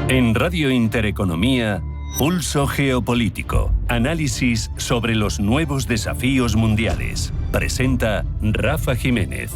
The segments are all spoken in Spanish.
En Radio Intereconomía, Pulso Geopolítico. Análisis sobre los nuevos desafíos mundiales. Presenta Rafa Jiménez.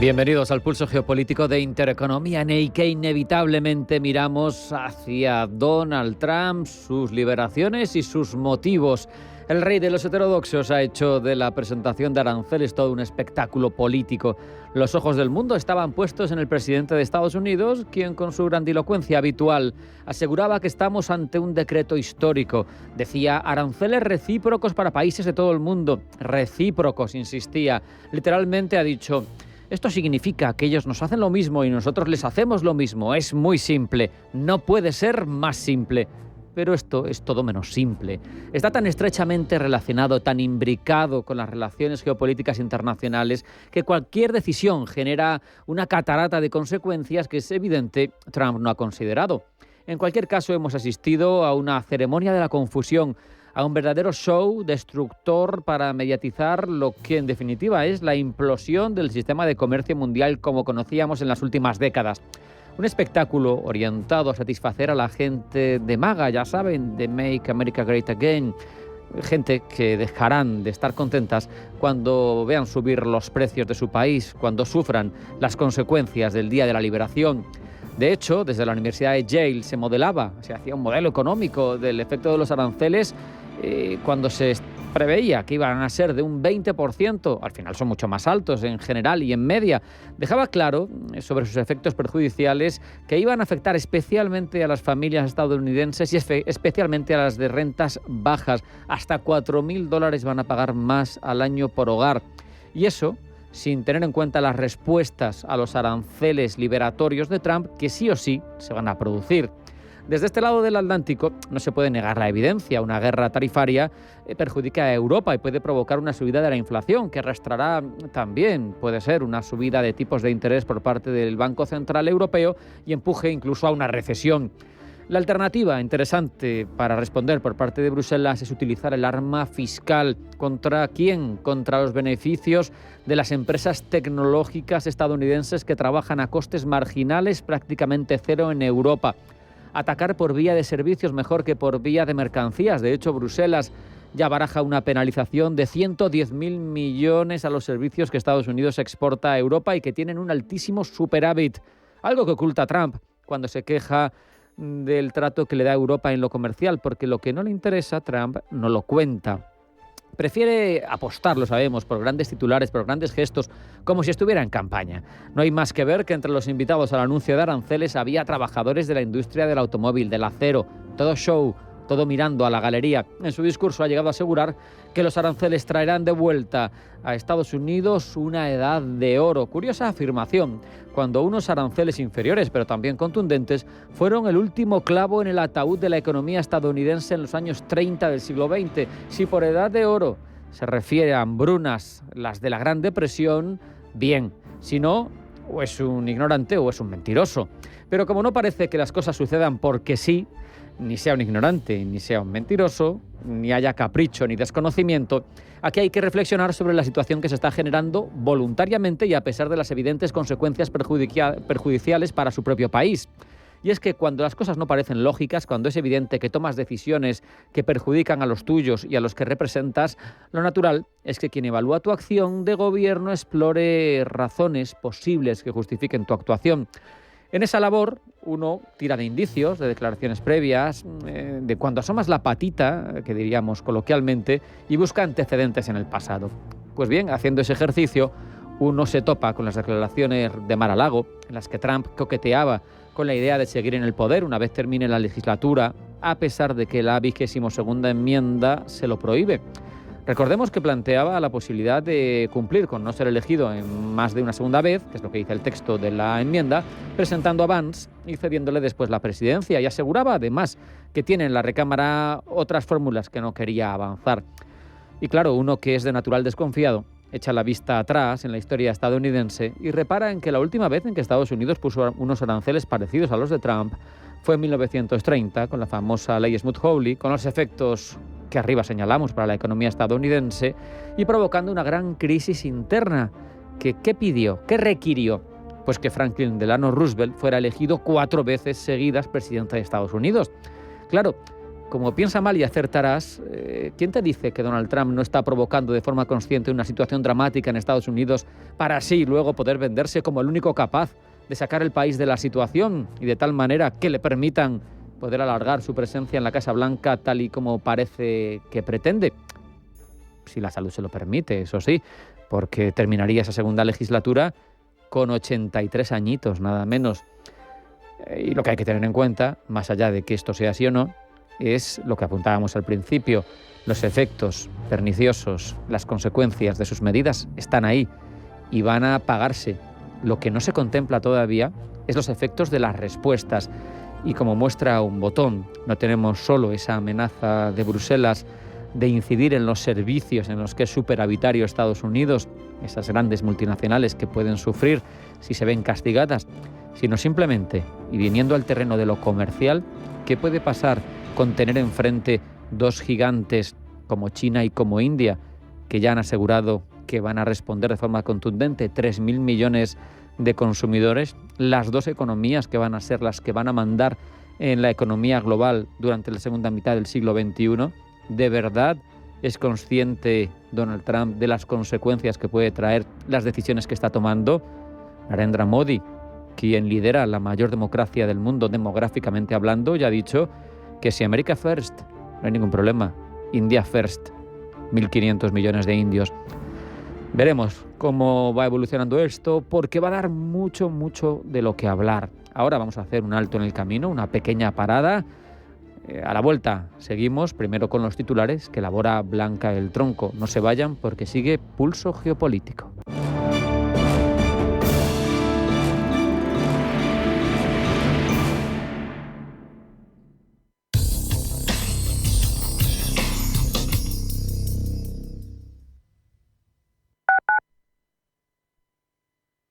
Bienvenidos al Pulso Geopolítico de Intereconomía, en el que inevitablemente miramos hacia Donald Trump, sus liberaciones y sus motivos. El rey de los heterodoxos ha hecho de la presentación de aranceles todo un espectáculo político. Los ojos del mundo estaban puestos en el presidente de Estados Unidos, quien con su grandilocuencia habitual aseguraba que estamos ante un decreto histórico. Decía aranceles recíprocos para países de todo el mundo. Recíprocos, insistía. Literalmente ha dicho: esto significa que ellos nos hacen lo mismo y nosotros les hacemos lo mismo. Es muy simple. No puede ser más simple. Pero esto es todo menos simple. Está tan estrechamente relacionado, tan imbricado con las relaciones geopolíticas internacionales, que cualquier decisión genera una catarata de consecuencias que es evidente Trump no ha considerado. En cualquier caso, hemos asistido a una ceremonia de la confusión, a un verdadero show destructor para mediatizar lo que en definitiva es la implosión del sistema de comercio mundial como conocíamos en las últimas décadas. Un espectáculo orientado a satisfacer a la gente de MAGA, ya saben, de Make America Great Again. Gente que dejarán de estar contentas cuando vean subir los precios de su país, cuando sufran las consecuencias del Día de la Liberación. De hecho, desde la Universidad de Yale se hacía un modelo económico del efecto de los aranceles cuando se preveía que iban a ser de un 20%, al final son mucho más altos en general y en media. Dejaba claro sobre sus efectos perjudiciales que iban a afectar especialmente a las familias estadounidenses y especialmente a las de rentas bajas. Hasta $4.000 van a pagar más al año por hogar. Y eso sin tener en cuenta las respuestas a los aranceles liberatorios de Trump, que sí o sí se van a producir. Desde este lado del Atlántico no se puede negar la evidencia. Una guerra tarifaria perjudica a Europa y puede provocar una subida de la inflación, que arrastrará también, puede ser, una subida de tipos de interés por parte del Banco Central Europeo y empuje incluso a una recesión. La alternativa interesante para responder por parte de Bruselas es utilizar el arma fiscal. ¿Contra quién? Contra los beneficios de las empresas tecnológicas estadounidenses que trabajan a costes marginales, prácticamente cero en Europa. Atacar por vía de servicios mejor que por vía de mercancías. De hecho, Bruselas ya baraja una penalización de 110.000 millones a los servicios que Estados Unidos exporta a Europa y que tienen un altísimo superávit. Algo que oculta Trump cuando se queja del trato que le da Europa en lo comercial, porque lo que no le interesa a Trump no lo cuenta. Prefiere apostar, lo sabemos, por grandes titulares, por grandes gestos, como si estuviera en campaña. No hay más que ver que entre los invitados al anuncio de aranceles había trabajadores de la industria del automóvil, del acero, todo show, todo mirando a la galería. En su discurso ha llegado a asegurar que los aranceles traerán de vuelta a Estados Unidos una edad de oro. Curiosa afirmación, cuando unos aranceles inferiores, pero también contundentes, fueron el último clavo en el ataúd de la economía estadounidense en los años 30 del siglo XX. Si por edad de oro se refiere a hambrunas, las de la Gran Depresión, bien. Si no, o es un ignorante o es un mentiroso. Pero como no parece que las cosas sucedan porque sí, ni sea un ignorante, ni sea un mentiroso, ni haya capricho ni desconocimiento, aquí hay que reflexionar sobre la situación que se está generando voluntariamente y a pesar de las evidentes consecuencias perjudiciales para su propio país. Y es que cuando las cosas no parecen lógicas, cuando es evidente que tomas decisiones que perjudican a los tuyos y a los que representas, lo natural es que quien evalúa tu acción de gobierno explore razones posibles que justifiquen tu actuación. En esa labor, uno tira de indicios, de declaraciones previas, de cuando asomas la patita, que diríamos coloquialmente, y busca antecedentes en el pasado. Pues bien, haciendo ese ejercicio, uno se topa con las declaraciones de Mar-a-Lago, en las que Trump coqueteaba con la idea de seguir en el poder una vez termine la legislatura, a pesar de que la 22ª enmienda se lo prohíbe. Recordemos que planteaba la posibilidad de cumplir con no ser elegido en más de una segunda vez, que es lo que dice el texto de la enmienda, presentando a Vance y cediéndole después la presidencia, y aseguraba además que tiene en la recámara otras fórmulas que no quería avanzar. Y claro, uno que es de natural desconfiado echa la vista atrás en la historia estadounidense y repara en que la última vez en que Estados Unidos puso unos aranceles parecidos a los de Trump fue en 1930, con la famosa ley Smoot-Hawley, con los efectos que arriba señalamos para la economía estadounidense y provocando una gran crisis interna. ¿Qué pidió? ¿Qué requirió? Pues que Franklin Delano Roosevelt fuera elegido 4 veces seguidas presidente de Estados Unidos. Claro, como piensa mal y acertarás, ¿quién te dice que Donald Trump no está provocando de forma consciente una situación dramática en Estados Unidos para así luego poder venderse como el único capaz de sacar el país de la situación y de tal manera que le permitan poder alargar su presencia en la Casa Blanca tal y como parece que pretende? Si la salud se lo permite, eso sí, porque terminaría esa segunda legislatura con 83 añitos, nada menos. Y lo que hay que tener en cuenta, más allá de que esto sea así o no, es lo que apuntábamos al principio. Los efectos perniciosos, las consecuencias de sus medidas están ahí y van a pagarse. Lo que no se contempla todavía es los efectos de las respuestas. Y como muestra un botón, no tenemos solo esa amenaza de Bruselas de incidir en los servicios en los que es superavitario Estados Unidos, esas grandes multinacionales que pueden sufrir si se ven castigadas, sino simplemente, y viniendo al terreno de lo comercial, ¿qué puede pasar con tener enfrente 2 gigantes como China y como India, que ya han asegurado que van a responder de forma contundente, 3.000 millones de consumidores, las 2 economías que van a ser las que van a mandar en la economía global durante la segunda mitad del siglo XXI? ¿De verdad es consciente Donald Trump de las consecuencias que puede traer las decisiones que está tomando? Narendra Modi, quien lidera la mayor democracia del mundo demográficamente hablando, ya ha dicho que si America First, no hay ningún problema, India First, 1.500 millones de indios. Veremos cómo va evolucionando esto, porque va a dar mucho de lo que hablar. Ahora vamos a hacer un alto en el camino, una pequeña parada. A la vuelta seguimos, primero con los titulares que elabora Blanca El Tronco. No se vayan porque sigue Pulso Geopolítico.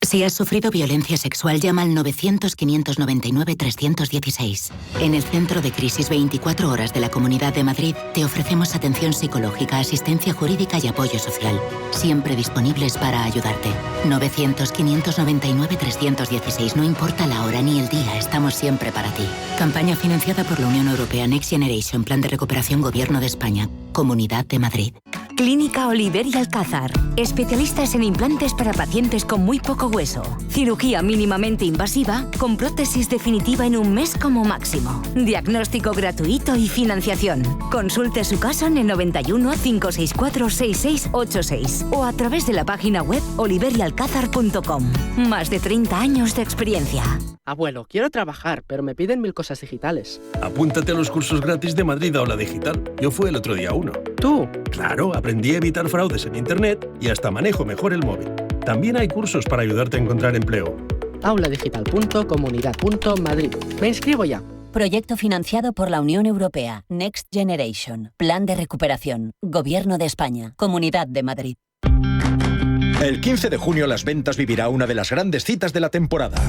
Si has sufrido violencia sexual, llama al 900-599-316. En el Centro de Crisis 24 Horas de la Comunidad de Madrid te ofrecemos atención psicológica, asistencia jurídica y apoyo social. Siempre disponibles para ayudarte. 900-599-316. No importa la hora ni el día, estamos siempre para ti. Campaña financiada por la Unión Europea Next Generation, Plan de Recuperación Gobierno de España, Comunidad de Madrid. Clínica Oliver y Alcázar. Especialistas en implantes para pacientes con muy poco hueso. Cirugía mínimamente invasiva con prótesis definitiva en un mes como máximo. Diagnóstico gratuito y financiación. Consulte su caso en el 91 564 6686 o a través de la página web oliverialcázar.com. Más de 30 años de experiencia. Abuelo, quiero trabajar, pero me piden 1000 cosas digitales. Apúntate a los cursos gratis de Madrid Aula Digital. Yo fui el otro día a uno. ¿Tú? Claro, aprendí a evitar fraudes en Internet y hasta manejo mejor el móvil. También hay cursos para ayudarte a encontrar empleo. auladigital.comunidad.madrid. Me inscribo ya. Proyecto financiado por la Unión Europea. Next Generation. Plan de recuperación. Gobierno de España. Comunidad de Madrid. El 15 de junio Las Ventas vivirá una de las grandes citas de la temporada.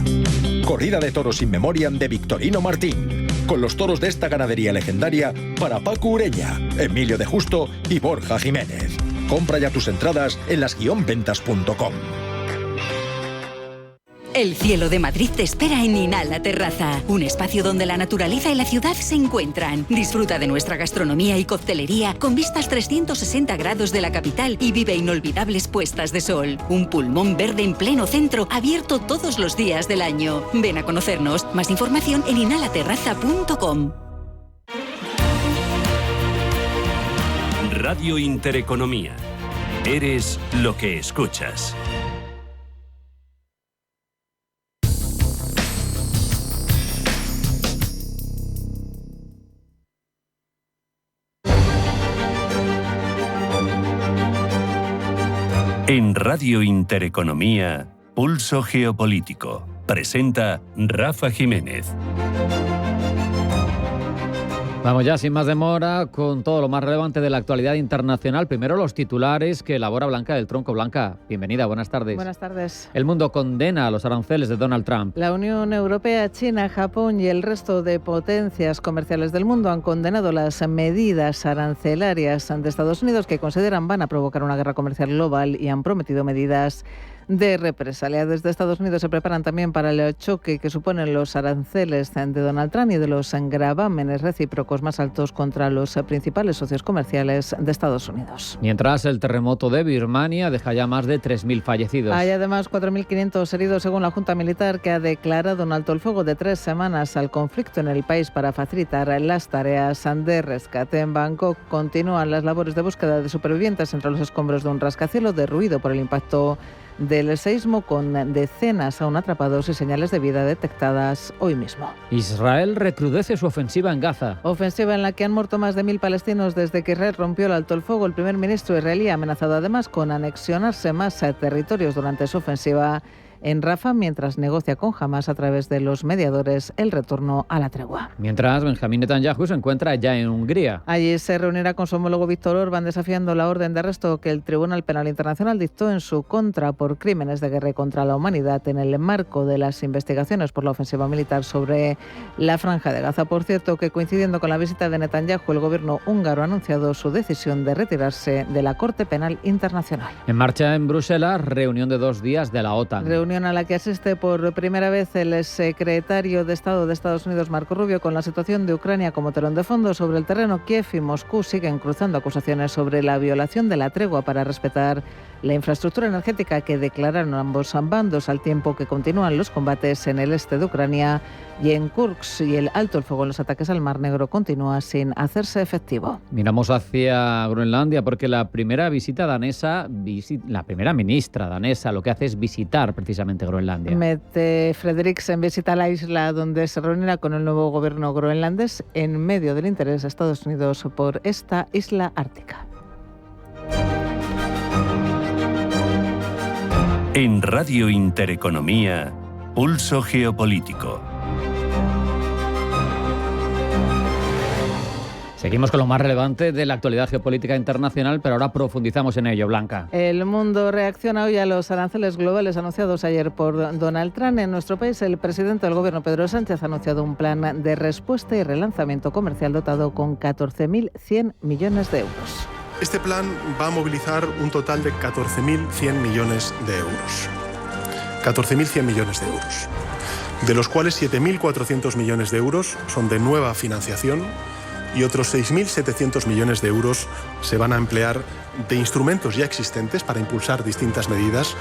Corrida de toros in memoriam de Victorino Martín, con los toros de esta ganadería legendaria para Paco Ureña, Emilio de Justo y Borja Jiménez. Compra ya tus entradas en las-ventas.com. El cielo de Madrid te espera en Inhala Terraza, un espacio donde la naturaleza y la ciudad se encuentran. Disfruta de nuestra gastronomía y coctelería con vistas 360 grados de la capital y vive inolvidables puestas de sol. Un pulmón verde en pleno centro, abierto todos los días del año. Ven a conocernos. Más información en inhalaterraza.com. Radio Intereconomía. Eres lo que escuchas. En Radio Intereconomía, Pulso Geopolítico. Presenta Rafa Jiménez. Vamos ya sin más demora con todo lo más relevante de la actualidad internacional. Primero los titulares que elabora Blanca del Tronco. Blanca, bienvenida, buenas tardes. Buenas tardes. El mundo condena los aranceles de Donald Trump. La Unión Europea, China, Japón y el resto de potencias comerciales del mundo han condenado las medidas arancelarias de Estados Unidos que consideran van a provocar una guerra comercial global y han prometido medidas de represalia. Desde Estados Unidos se preparan también para el choque que suponen los aranceles de Donald Trump y de los gravámenes recíprocos más altos contra los principales socios comerciales de Estados Unidos. Mientras, el terremoto de Birmania deja ya más de 3.000 fallecidos. Hay además 4.500 heridos según la Junta Militar, que ha declarado un alto el fuego de 3 semanas al conflicto en el país para facilitar las tareas de rescate. En Bangkok continúan las labores de búsqueda de supervivientes entre los escombros de un rascacielos derruido por el impacto del seísmo, con decenas aún atrapados y señales de vida detectadas hoy mismo. Israel recrudece su ofensiva en Gaza. Ofensiva en la que han muerto más de 1.000 palestinos desde que Israel rompió el alto el fuego. El primer ministro israelí ha amenazado además con anexionarse más territorios durante su ofensiva en Rafah, mientras negocia con Hamas a través de los mediadores el retorno a la tregua. Mientras, Benjamín Netanyahu se encuentra ya en Hungría. Allí se reunirá con su homólogo Víktor Orbán, desafiando la orden de arresto que el Tribunal Penal Internacional dictó en su contra por crímenes de guerra contra la humanidad en el marco de las investigaciones por la ofensiva militar sobre la Franja de Gaza. Por cierto, que coincidiendo con la visita de Netanyahu, el gobierno húngaro ha anunciado su decisión de retirarse de la Corte Penal Internacional. En marcha en Bruselas, reunión de 2 días de la OTAN. Reunión a la que asiste por primera vez el secretario de Estado de Estados Unidos, Marco Rubio, con la situación de Ucrania como telón de fondo. Sobre el terreno, Kiev y Moscú siguen cruzando acusaciones sobre la violación de la tregua para respetar la infraestructura energética que declararon ambos bandos, al tiempo que continúan los combates en el este de Ucrania y en Kursk, y el alto el fuego en los ataques al Mar Negro continúa sin hacerse efectivo. Miramos hacia Groenlandia porque la primera visita danesa, la primera ministra danesa, lo que hace es visitar precisamente Groenlandia. Mette Frederiksen visita la isla, donde se reunirá con el nuevo gobierno groenlandés en medio del interés de Estados Unidos por esta isla ártica. En Radio Intereconomía, Pulso Geopolítico. Seguimos con lo más relevante de la actualidad geopolítica internacional, pero ahora profundizamos en ello, Blanca. El mundo reacciona hoy a los aranceles globales anunciados ayer por Donald Trump. En nuestro país, el presidente del gobierno, Pedro Sánchez, ha anunciado un plan de respuesta y relanzamiento comercial dotado con 14.100 millones de euros. Este plan va a movilizar un total de 14.100 millones de euros. 14.100 millones de euros, de los cuales 7.400 millones de euros son de nueva financiación y otros 6.700 millones de euros se van a emplear de instrumentos ya existentes para impulsar distintas medidas.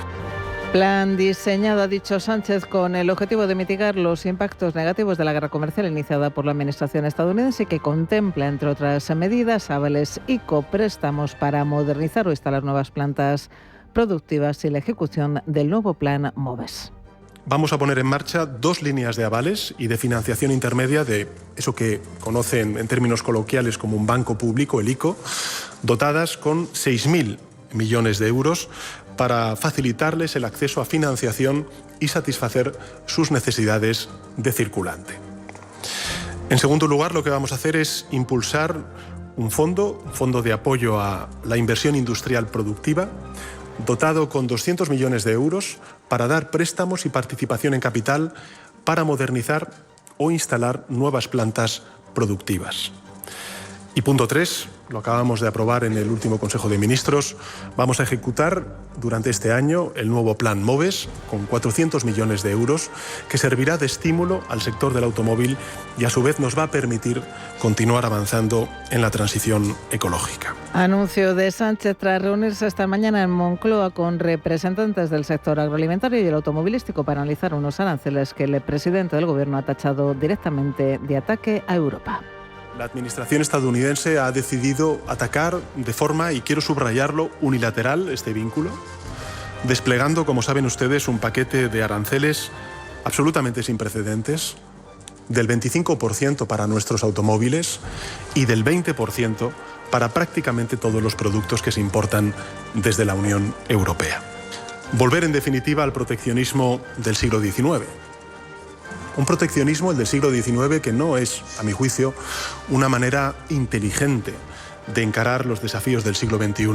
Plan diseñado, ha dicho Sánchez, con el objetivo de mitigar los impactos negativos de la guerra comercial iniciada por la administración estadounidense, que contempla, entre otras medidas, avales ICO, préstamos para modernizar o instalar nuevas plantas productivas y la ejecución del nuevo plan MOVES. Vamos a poner en marcha 2 líneas de avales y de financiación intermedia de eso que conocen en términos coloquiales como un banco público, el ICO, dotadas con 6.000 millones de euros para facilitarles el acceso a financiación y satisfacer sus necesidades de circulante. En segundo lugar, lo que vamos a hacer es impulsar un fondo de apoyo a la inversión industrial productiva, dotado con 200 millones de euros para dar préstamos y participación en capital para modernizar o instalar nuevas plantas productivas. Y punto 3, lo acabamos de aprobar en el último Consejo de Ministros, vamos a ejecutar durante este año el nuevo plan MOVES con 400 millones de euros que servirá de estímulo al sector del automóvil y a su vez nos va a permitir continuar avanzando en la transición ecológica. Anuncio de Sánchez tras reunirse esta mañana en Moncloa con representantes del sector agroalimentario y el automovilístico para analizar unos aranceles que el presidente del gobierno ha tachado directamente de ataque a Europa. La administración estadounidense ha decidido atacar de forma, y quiero subrayarlo, unilateral este vínculo, desplegando, como saben ustedes, un paquete de aranceles absolutamente sin precedentes, del 25% para nuestros automóviles y del 20% para prácticamente todos los productos que se importan desde la Unión Europea. Volver, en definitiva, al proteccionismo del siglo XIX. Un proteccionismo, el del siglo XIX, que no es, a mi juicio, una manera inteligente de encarar los desafíos del siglo XXI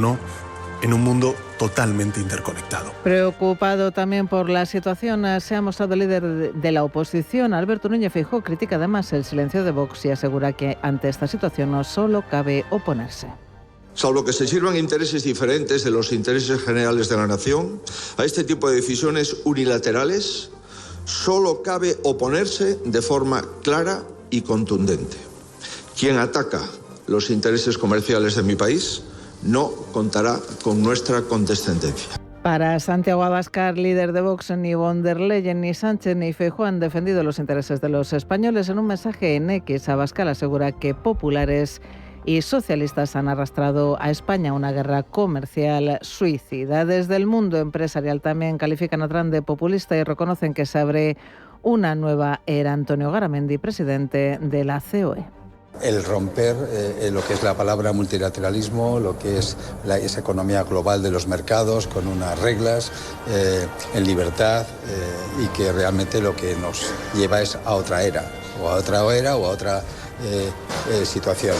en un mundo totalmente interconectado. Preocupado también por la situación, se ha mostrado el líder de la oposición. Alberto Núñez Feijóo critica además el silencio de Vox y asegura que ante esta situación no solo cabe oponerse. Salvo que se sirvan intereses diferentes de los intereses generales de la nación, a este tipo de decisiones unilaterales solo cabe oponerse de forma clara y contundente. Quien ataca los intereses comerciales de mi país no contará con nuestra condescendencia. Para Santiago Abascal, líder de Vox, ni von der Leyen, ni Sánchez, ni Feijóo han defendido los intereses de los españoles. En un mensaje en X, Abascal asegura que populares y socialistas han arrastrado a España a una guerra comercial suicida. Desde el mundo empresarial también califican a Trump de populista y reconocen que se abre una nueva era. Antonio Garamendi, presidente de la COE. El romper lo que es la palabra multilateralismo, lo que es esa economía global de los mercados con unas reglas en libertad y que realmente lo que nos lleva es a otra era o a otra situación.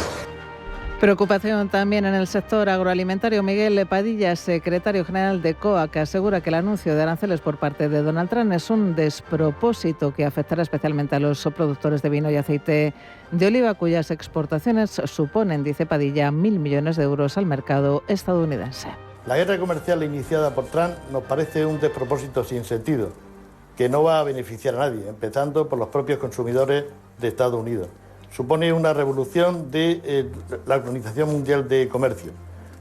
Preocupación también en el sector agroalimentario. Miguel Padilla, secretario general de COA, que asegura que el anuncio de aranceles por parte de Donald Trump es un despropósito que afectará especialmente a los productores de vino y aceite de oliva, cuyas exportaciones suponen, dice Padilla, 1.000 millones de euros al mercado estadounidense. La guerra comercial iniciada por Trump nos parece un despropósito sin sentido, que no va a beneficiar a nadie, empezando por los propios consumidores de Estados Unidos. Supone una revolución de la Organización Mundial de Comercio.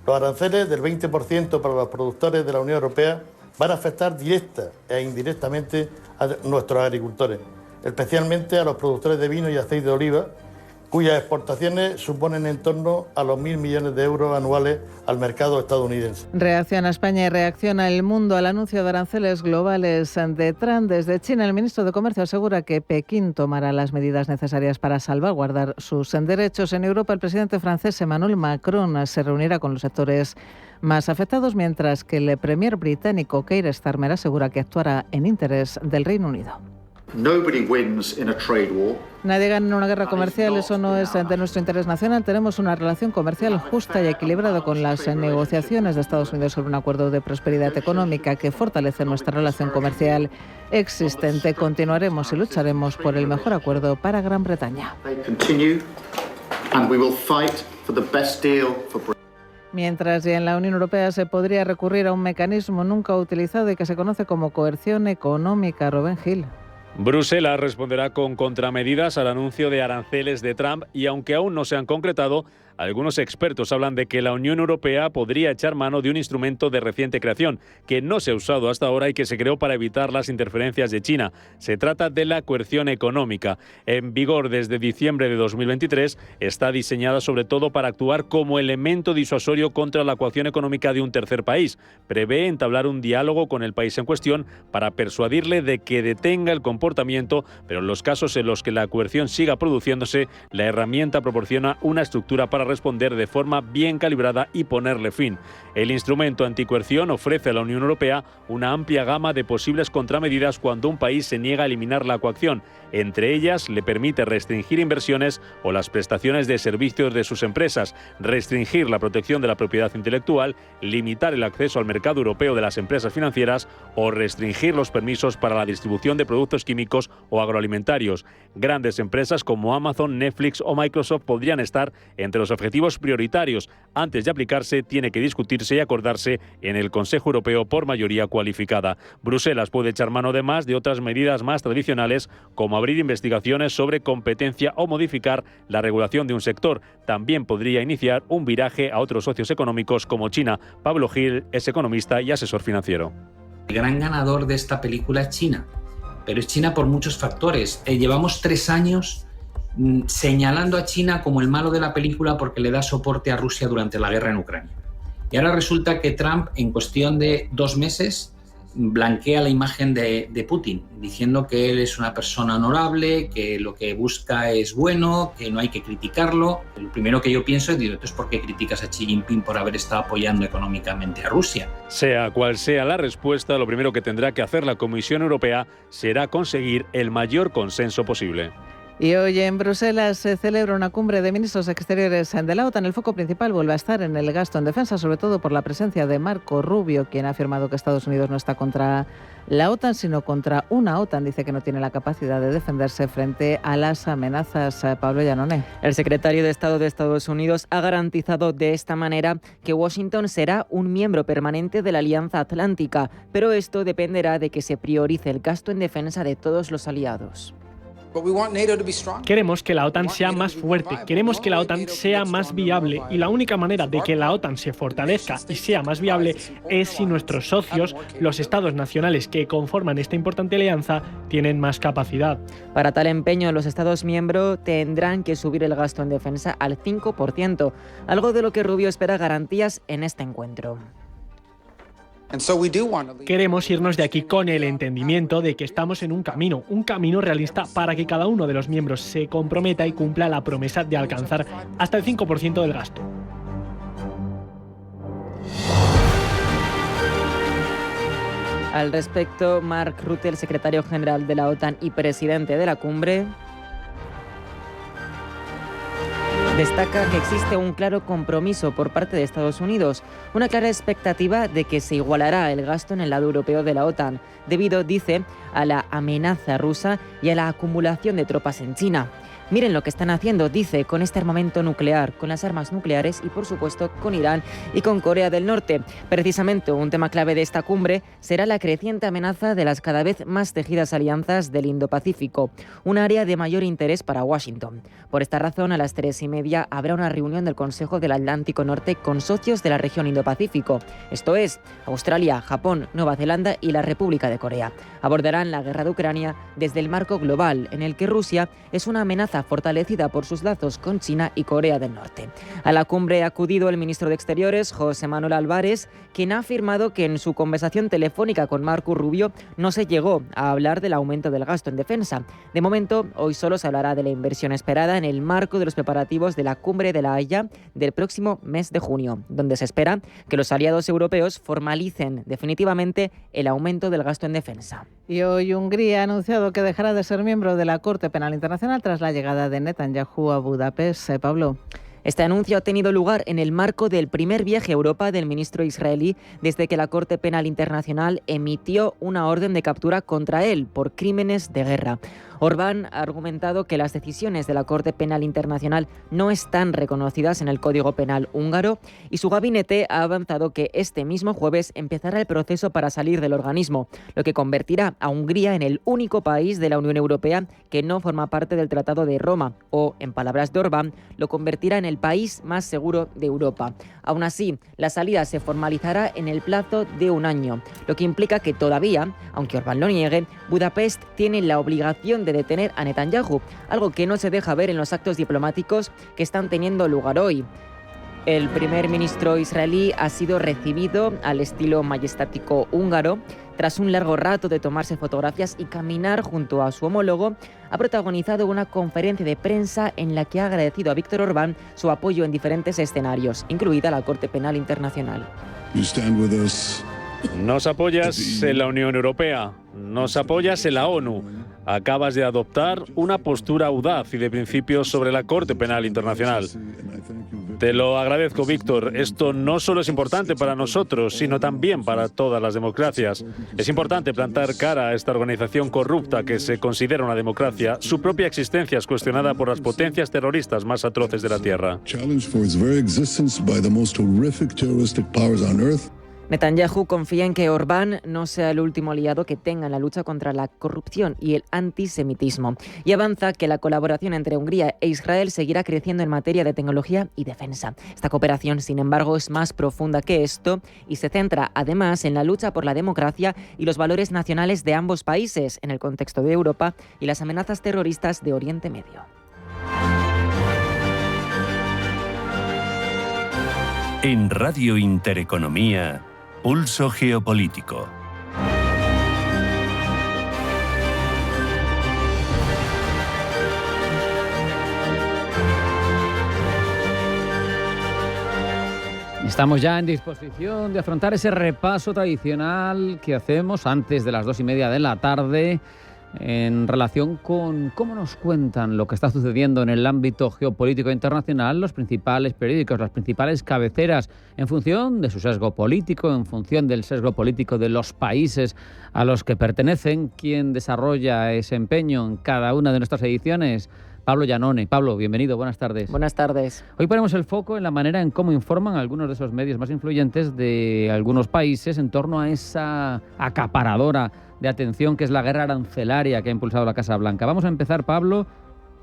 Los aranceles del 20% para los productores de la Unión Europea van a afectar directa e indirectamente a nuestros agricultores, especialmente a los productores de vino y aceite de oliva, cuyas exportaciones suponen en torno a los 1.000 millones de euros anuales al mercado estadounidense. Reacciona España y reacciona el mundo al anuncio de aranceles globales de Trump. Desde China, el ministro de Comercio asegura que Pekín tomará las medidas necesarias para salvaguardar sus derechos. En Europa, el presidente francés Emmanuel Macron se reunirá con los sectores más afectados, mientras que el premier británico Keir Starmer asegura que actuará en interés del Reino Unido. Nadie gana en una guerra comercial, eso no es de nuestro interés nacional. Tenemos una relación comercial justa y equilibrada con las negociaciones de Estados Unidos sobre un acuerdo de prosperidad económica que fortalece nuestra relación comercial existente. Continuaremos y lucharemos por el mejor acuerdo para Gran Bretaña. Mientras en la Unión Europea se podría recurrir a un mecanismo nunca utilizado y que se conoce como coerción económica. Rubén Gil. Bruselas responderá con contramedidas al anuncio de aranceles de Trump y aunque aún no se han concretado, algunos expertos hablan de que la Unión Europea podría echar mano de un instrumento de reciente creación que no se ha usado hasta ahora y que se creó para evitar las interferencias de China. Se trata de la coerción económica. En vigor desde diciembre de 2023, está diseñada sobre todo para actuar como elemento disuasorio contra la coacción económica de un tercer país. Prevé entablar un diálogo con el país en cuestión para persuadirle de que detenga el comportamiento, pero en los casos en los que la coerción siga produciéndose, la herramienta proporciona una estructura para responder de forma bien calibrada y ponerle fin. El instrumento anticoerción ofrece a la Unión Europea una amplia gama de posibles contramedidas cuando un país se niega a eliminar la coacción. Entre ellas, le permite restringir inversiones o las prestaciones de servicios de sus empresas, restringir la protección de la propiedad intelectual, limitar el acceso al mercado europeo de las empresas financieras o restringir los permisos para la distribución de productos químicos o agroalimentarios. Grandes empresas como Amazon, Netflix o Microsoft podrían estar entre los objetivos prioritarios. Antes de aplicarse, tiene que discutirse y acordarse en el Consejo Europeo por mayoría cualificada. Bruselas puede echar mano además de otras medidas más tradicionales, como abrir investigaciones sobre competencia o modificar la regulación de un sector. También podría iniciar un viraje a otros socios económicos como China. Pablo Gil es economista y asesor financiero. El gran ganador de esta película es China, pero es China por muchos factores. Llevamos 3 años señalando a China como el malo de la película porque le da soporte a Rusia durante la guerra en Ucrania. Y ahora resulta que Trump, en cuestión de 2 meses, blanquea la imagen de Putin, diciendo que él es una persona honorable, que lo que busca es bueno, que no hay que criticarlo. Lo primero que yo pienso es, entonces, ¿por qué criticas a Xi Jinping por haber estado apoyando económicamente a Rusia? Sea cual sea la respuesta, lo primero que tendrá que hacer la Comisión Europea será conseguir el mayor consenso posible. Y hoy en Bruselas se celebra una cumbre de ministros exteriores de la OTAN. El foco principal vuelve a estar en el gasto en defensa, sobre todo por la presencia de Marco Rubio, quien ha afirmado que Estados Unidos no está contra la OTAN, sino contra una OTAN. Dice que no tiene la capacidad de defenderse frente a las amenazas. Pablo Llanoné. El secretario de Estado de Estados Unidos ha garantizado de esta manera que Washington será un miembro permanente de la Alianza Atlántica, pero esto dependerá de que se priorice el gasto en defensa de todos los aliados. Queremos que la OTAN sea más fuerte, queremos que la OTAN sea más viable, y la única manera de que la OTAN se fortalezca y sea más viable es si nuestros socios, los estados nacionales que conforman esta importante alianza, tienen más capacidad. Para tal empeño, los estados miembros tendrán que subir el gasto en defensa al 5%, algo de lo que Rubio espera garantías en este encuentro. Queremos irnos de aquí con el entendimiento de que estamos en un camino realista para que cada uno de los miembros se comprometa y cumpla la promesa de alcanzar hasta el 5% del gasto. Al respecto, Mark Rutte, el secretario general de la OTAN y presidente de la cumbre, destaca que existe un claro compromiso por parte de Estados Unidos, una clara expectativa de que se igualará el gasto en el lado europeo de la OTAN, debido, dice, a la amenaza rusa y a la acumulación de tropas en China. Miren lo que están haciendo, dice, con este armamento nuclear, con las armas nucleares y, por supuesto, con Irán y con Corea del Norte. Precisamente, un tema clave de esta cumbre será la creciente amenaza de las cada vez más tejidas alianzas del Indo-Pacífico, un área de mayor interés para Washington. Por esta razón, a las 3:30 habrá una reunión del Consejo del Atlántico Norte con socios de la región Indo-Pacífico, esto es, Australia, Japón, Nueva Zelanda y la República de Corea. Abordarán la guerra de Ucrania desde el marco global, en el que Rusia es una amenaza fortalecida por sus lazos con China y Corea del Norte. A la cumbre ha acudido el ministro de Exteriores, José Manuel Álvarez, quien ha afirmado que en su conversación telefónica con Marco Rubio no se llegó a hablar del aumento del gasto en defensa. De momento, hoy solo se hablará de la inversión esperada en el marco de los preparativos de la cumbre de La Haya del próximo mes de junio, donde se espera que los aliados europeos formalicen definitivamente el aumento del gasto en defensa. Y hoy Hungría ha anunciado que dejará de ser miembro de la Corte Penal Internacional tras la llegada de Netanyahu a Budapest. Pablo. Este anuncio ha tenido lugar en el marco del primer viaje a Europa del ministro israelí desde que la Corte Penal Internacional emitió una orden de captura contra él por crímenes de guerra. Orbán ha argumentado que las decisiones de la Corte Penal Internacional no están reconocidas en el Código Penal húngaro y su gabinete ha avanzado que este mismo jueves empezará el proceso para salir del organismo, lo que convertirá a Hungría en el único país de la Unión Europea que no forma parte del Tratado de Roma o, en palabras de Orbán, lo convertirá en el país más seguro de Europa. Aún así, la salida se formalizará en el plazo de un año, lo que implica que todavía, aunque Orbán lo niegue, Budapest tiene la obligación de detener a Netanyahu, algo que no se deja ver en los actos diplomáticos que están teniendo lugar hoy. El primer ministro israelí ha sido recibido al estilo majestático húngaro. Tras un largo rato de tomarse fotografías y caminar junto a su homólogo, ha protagonizado una conferencia de prensa en la que ha agradecido a Víctor Orbán su apoyo en diferentes escenarios, incluida la Corte Penal Internacional. Nos apoyas en la Unión Europea, nos apoyas en la ONU. Acabas de adoptar una postura audaz y de principios sobre la Corte Penal Internacional. Te lo agradezco, Víctor. Esto no solo es importante para nosotros, sino también para todas las democracias. Es importante plantar cara a esta organización corrupta que se considera una democracia. Su propia existencia es cuestionada por las potencias terroristas más atroces de la Tierra. Netanyahu confía en que Orbán no sea el último aliado que tenga en la lucha contra la corrupción y el antisemitismo, y avanza que la colaboración entre Hungría e Israel seguirá creciendo en materia de tecnología y defensa. Esta cooperación, sin embargo, es más profunda que esto y se centra además en la lucha por la democracia y los valores nacionales de ambos países en el contexto de Europa y las amenazas terroristas de Oriente Medio. En Radio Intereconomía, Pulso Geopolítico. Estamos ya en disposición de afrontar ese repaso tradicional que hacemos antes de las 2:30 de la tarde en relación con cómo nos cuentan lo que está sucediendo en el ámbito geopolítico internacional los principales periódicos, las principales cabeceras, en función de su sesgo político, en función del sesgo político de los países a los que pertenecen. Quien desarrolla ese empeño en cada una de nuestras ediciones, Pablo Iannone. Pablo, bienvenido, buenas tardes. Buenas tardes. Hoy ponemos el foco en la manera en cómo informan algunos de esos medios más influyentes de algunos países en torno a esa acaparadora de atención que es la guerra arancelaria que ha impulsado la Casa Blanca. Vamos a empezar, Pablo,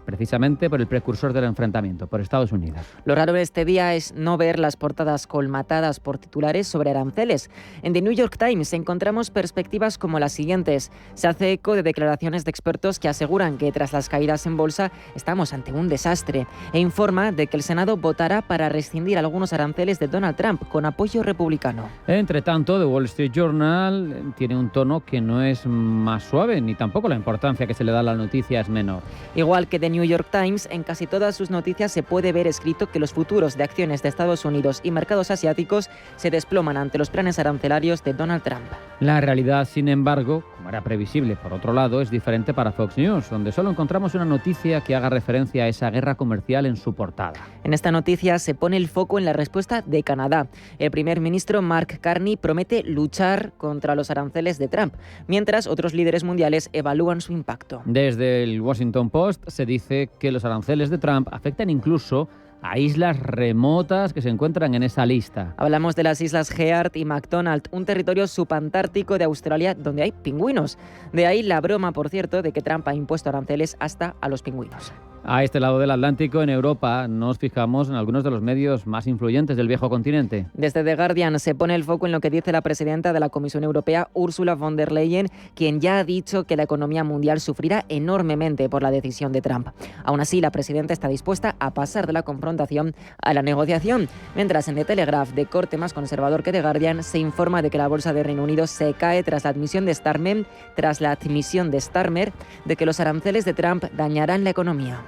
precisamente por el precursor del enfrentamiento, por Estados Unidos. Lo raro de este día es no ver las portadas colmatadas por titulares sobre aranceles. En The New York Times encontramos perspectivas como las siguientes. Se hace eco de declaraciones de expertos que aseguran que tras las caídas en bolsa estamos ante un desastre e informa de que el Senado votará para rescindir algunos aranceles de Donald Trump con apoyo republicano. Entre tanto, The Wall Street Journal tiene un tono que no es más suave, ni tampoco la importancia que se le da a la noticia es menor. Igual que The New York Times, en casi todas sus noticias se puede ver escrito que los futuros de acciones de Estados Unidos y mercados asiáticos se desploman ante los planes arancelarios de Donald Trump. La realidad, sin embargo, como era previsible por otro lado, es diferente para Fox News, donde solo encontramos una noticia que haga referencia a esa guerra comercial en su portada. En esta noticia se pone el foco en la respuesta de Canadá. El primer ministro Mark Carney promete luchar contra los aranceles de Trump, mientras otros líderes mundiales evalúan su impacto. Desde el Washington Post se dice que los aranceles de Trump afectan incluso a islas remotas que se encuentran en esa lista. Hablamos de las islas Heard y McDonald, un territorio subantártico de Australia donde hay pingüinos. De ahí la broma, por cierto, de que Trump ha impuesto aranceles hasta a los pingüinos. A este lado del Atlántico, en Europa, nos fijamos en algunos de los medios más influyentes del viejo continente. Desde The Guardian se pone el foco en lo que dice la presidenta de la Comisión Europea, Ursula von der Leyen, quien ya ha dicho que la economía mundial sufrirá enormemente por la decisión de Trump. Aún así, la presidenta está dispuesta a pasar de la confrontación a la negociación, mientras en The Telegraph, de corte más conservador que The Guardian, se informa de que la bolsa de Reino Unido se cae tras la admisión de Starmer de que los aranceles de Trump dañarán la economía.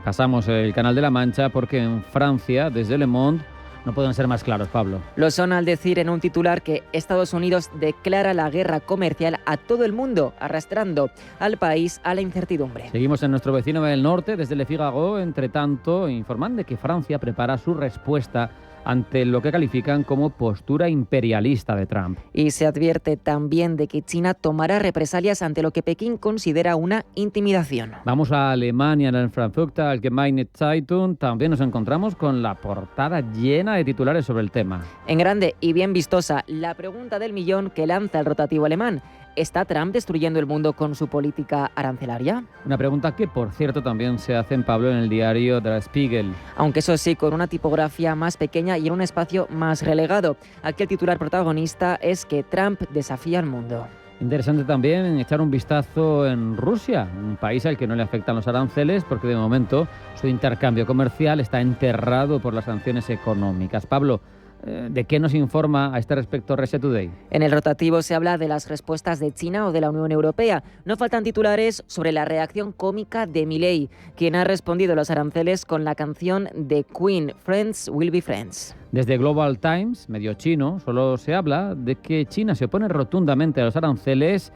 Pasamos el Canal de la Mancha porque en Francia, desde Le Monde, no pueden ser más claros, Pablo. Lo son al decir en un titular que Estados Unidos declara la guerra comercial a todo el mundo, arrastrando al país a la incertidumbre. Seguimos en nuestro vecino del norte, desde Le Figaro, entre tanto, informan de que Francia prepara su respuesta ante lo que califican como postura imperialista de Trump. Y se advierte también de que China tomará represalias ante lo que Pekín considera una intimidación. Vamos a Alemania, en el Frankfurter Allgemeine Zeitung. También nos encontramos con la portada llena de titulares sobre el tema. En grande y bien vistosa, la pregunta del millón que lanza el rotativo alemán. ¿Está Trump destruyendo el mundo con su política arancelaria? Una pregunta que, por cierto, también se hace en Pablo en el diario Der Spiegel. Aunque eso sí, con una tipografía más pequeña y en un espacio más relegado. Aquí el titular protagonista es que Trump desafía al mundo. Interesante también echar un vistazo en Rusia, un país al que no le afectan los aranceles porque de momento su intercambio comercial está enterrado por las sanciones económicas. Pablo, ¿de qué nos informa a este respecto Russia Today? En el rotativo se habla de las respuestas de China o de la Unión Europea. No faltan titulares sobre la reacción cómica de Milei, quien ha respondido a los aranceles con la canción de Queen, Friends Will Be Friends. Desde Global Times, medio chino, solo se habla de que China se opone rotundamente a los aranceles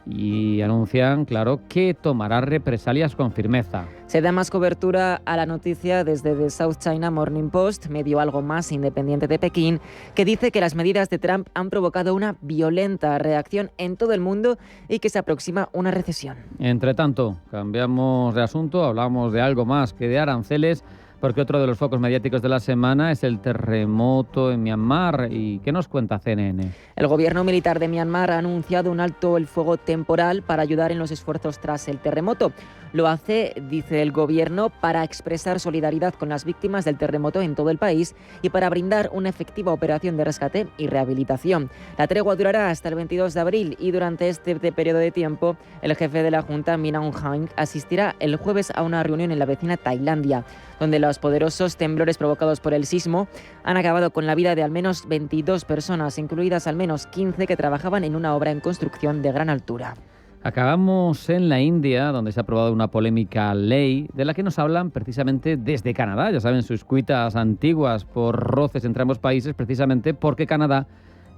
y anuncian, claro, que tomará represalias con firmeza. Se da más cobertura a la noticia desde The South China Morning Post, medio algo más independiente de Pekín, que dice que las medidas de Trump han provocado una violenta reacción en todo el mundo y que se aproxima una recesión. Entre tanto, cambiamos de asunto, hablamos de algo más que de aranceles, porque otro de los focos mediáticos de la semana es el terremoto en Myanmar. ¿Y qué nos cuenta CNN? El gobierno militar de Myanmar ha anunciado un alto el fuego temporal para ayudar en los esfuerzos tras el terremoto. Lo hace, dice el gobierno, para expresar solidaridad con las víctimas del terremoto en todo el país y para brindar una efectiva operación de rescate y rehabilitación. La tregua durará hasta el 22 de abril y durante este periodo de tiempo el jefe de la Junta, Min Aung Hlaing, asistirá el jueves a una reunión en la vecina Tailandia, donde los poderosos temblores provocados por el sismo han acabado con la vida de al menos 22 personas, incluidas al menos 15 que trabajaban en una obra en construcción de gran altura. Acabamos en la India, donde se ha aprobado una polémica ley de la que nos hablan precisamente desde Canadá. Ya saben, sus cuitas antiguas por roces entre ambos países, precisamente porque Canadá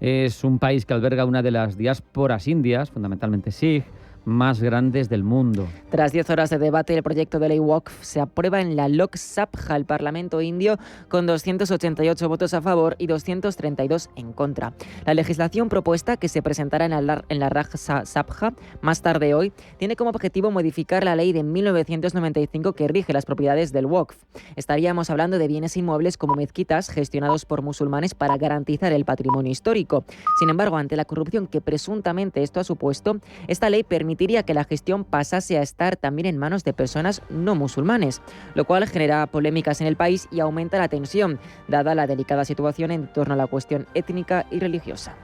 es un país que alberga una de las diásporas indias, fundamentalmente Sikh, más grandes del mundo. Tras 10 horas de debate, el proyecto de ley Waqf se aprueba en la Lok Sabha, el Parlamento indio, con 288 votos a favor y 232 en contra. La legislación propuesta, que se presentará en la Rajya Sabha más tarde hoy, tiene como objetivo modificar la ley de 1995 que rige las propiedades del Waqf. Estaríamos hablando de bienes inmuebles como mezquitas gestionados por musulmanes para garantizar el patrimonio histórico. Sin embargo, ante la corrupción que presuntamente esto ha supuesto, esta ley permitiría que la gestión pasase a estar también en manos de personas no musulmanes, lo cual genera polémicas en el país y aumenta la tensión, dada la delicada situación en torno a la cuestión étnica y religiosa.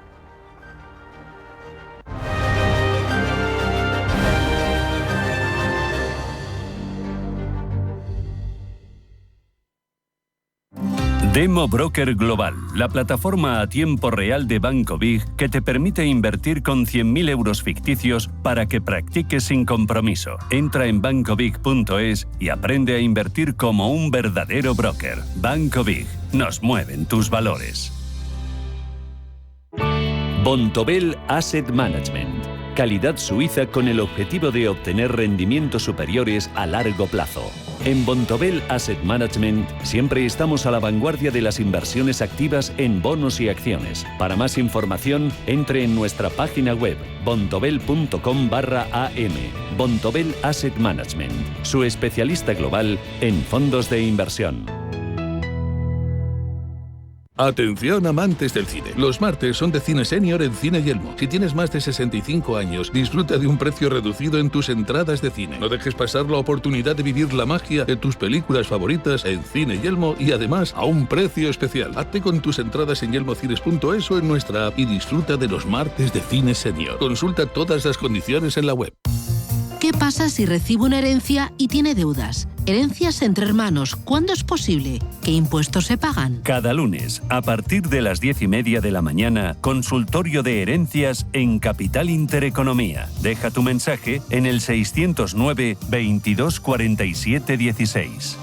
Demo Broker Global, la plataforma a tiempo real de Banco Big que te permite invertir con 100.000 euros ficticios para que practiques sin compromiso. Entra en bancobig.es y aprende a invertir como un verdadero broker. Banco Big, nos mueven tus valores. Bontobel Asset Management. Calidad suiza con el objetivo de obtener rendimientos superiores a largo plazo. En Bontobel Asset Management siempre estamos a la vanguardia de las inversiones activas en bonos y acciones. Para más información, entre en nuestra página web bontobel.com/am. Bontobel Asset Management, su especialista global en fondos de inversión. Atención amantes del cine. Los martes son de Cine Senior en Cine Yelmo. Si tienes más de 65 años, disfruta de un precio reducido en tus entradas de cine. No dejes pasar la oportunidad de vivir la magia de tus películas favoritas en Cine Yelmo y además a un precio especial. Hazte con tus entradas en yelmocines.es o en nuestra app y disfruta de los martes de Cine Senior. Consulta todas las condiciones en la web. ¿Qué pasa si recibo una herencia y tiene deudas? Herencias entre hermanos, ¿cuándo es posible? ¿Qué impuestos se pagan? Cada lunes, a partir de las 10:30 de la mañana, consultorio de herencias en Capital Intereconomía. Deja tu mensaje en el 609 22 47 16.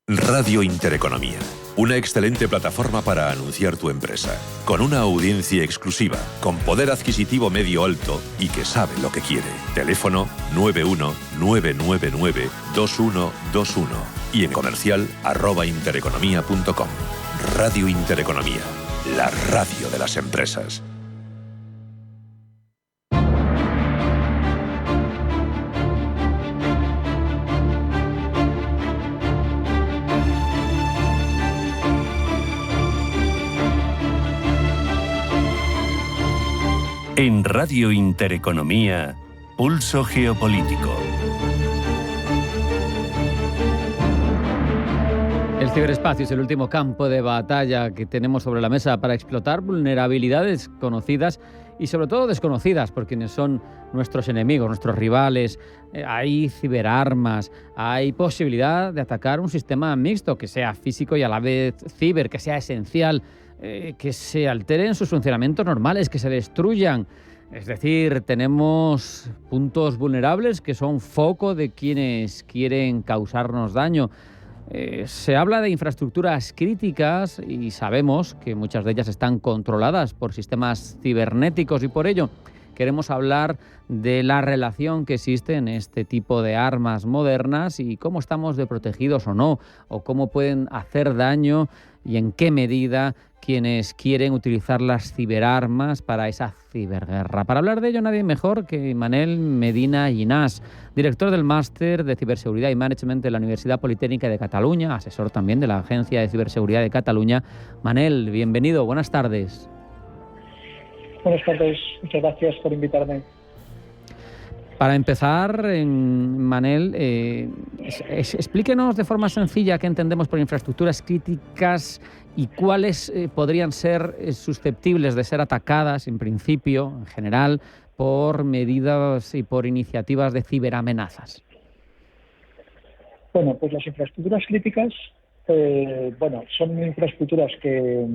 Radio Intereconomía. Una excelente plataforma para anunciar tu empresa, con una audiencia exclusiva, con poder adquisitivo medio alto y que sabe lo que quiere. Teléfono 91-999-2121 y en comercial @intereconomia.com. Radio Intereconomía, la radio de las empresas. En Radio Intereconomía, Pulso Geopolítico. El ciberespacio es el último campo de batalla que tenemos sobre la mesa para explotar vulnerabilidades conocidas y sobre todo desconocidas por quienes son nuestros enemigos, nuestros rivales. Hay ciberarmas, hay posibilidad de atacar un sistema mixto que sea físico y a la vez ciber, que sea esencial, que se alteren sus funcionamientos normales, que se destruyan. Es decir, tenemos puntos vulnerables que son foco de quienes quieren causarnos daño. Se habla de infraestructuras críticas y sabemos que muchas de ellas están controladas por sistemas cibernéticos y por ello queremos hablar de la relación que existe en este tipo de armas modernas y cómo estamos de protegidos o no, o cómo pueden hacer daño y en qué medida quienes quieren utilizar las ciberarmas para esa ciberguerra. Para hablar de ello, nadie mejor que Manel Medina Llinàs, director del Máster de Ciberseguridad y Management de la Universidad Politécnica de Cataluña, asesor también de la Agencia de Ciberseguridad de Cataluña. Manel, bienvenido, buenas tardes. Buenas tardes, muchas gracias por invitarme. Para empezar, Manel, explíquenos de forma sencilla qué entendemos por infraestructuras críticas y cuáles podrían ser susceptibles de ser atacadas, en principio, en general, por medidas y por iniciativas de ciberamenazas. Bueno, pues las infraestructuras críticas, son infraestructuras que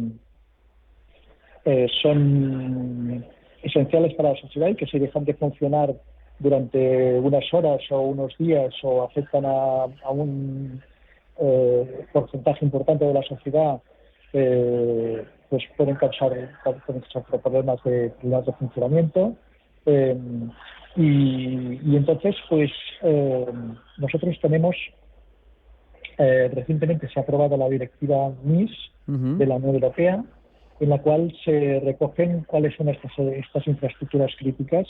son esenciales para la sociedad y que si dejan de funcionar durante unas horas o unos días o afectan a un porcentaje importante de la sociedad, pues pueden causar problemas de funcionamiento. Y entonces, pues nosotros tenemos, recientemente se ha aprobado la directiva NIS de la Unión Europea, en la cual se recogen cuáles son estas infraestructuras críticas,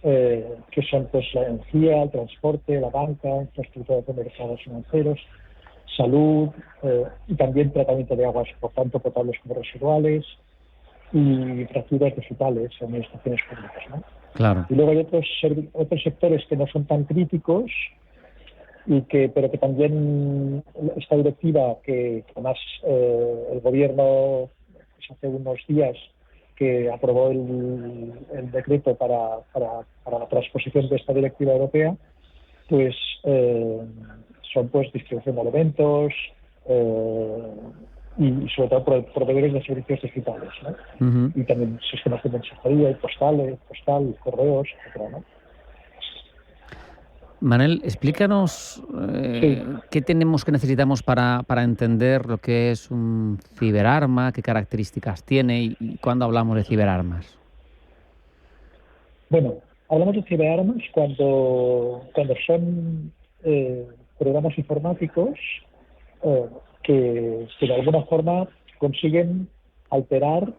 que son pues la energía, el transporte, la banca, infraestructuras de mercados financieros, salud, y también tratamiento de aguas, por tanto potables como residuales, y infraestructuras digitales, administraciones públicas, ¿no? Claro. Y luego hay otros sectores que no son tan críticos, pero que también esta directiva, que además el gobierno pues, hace unos días que aprobó el decreto para la transposición de esta directiva europea, pues son pues distribución de alimentos y sobre todo proveedores de servicios digitales, ¿no? Y también sistemas de mensajería y postal, correos, etcétera, ¿no? Manel, explícanos qué necesitamos para entender lo que es un ciberarma, qué características tiene y cuándo hablamos de ciberarmas. Bueno, hablamos de ciberarmas cuando son programas informáticos que de alguna forma consiguen alterar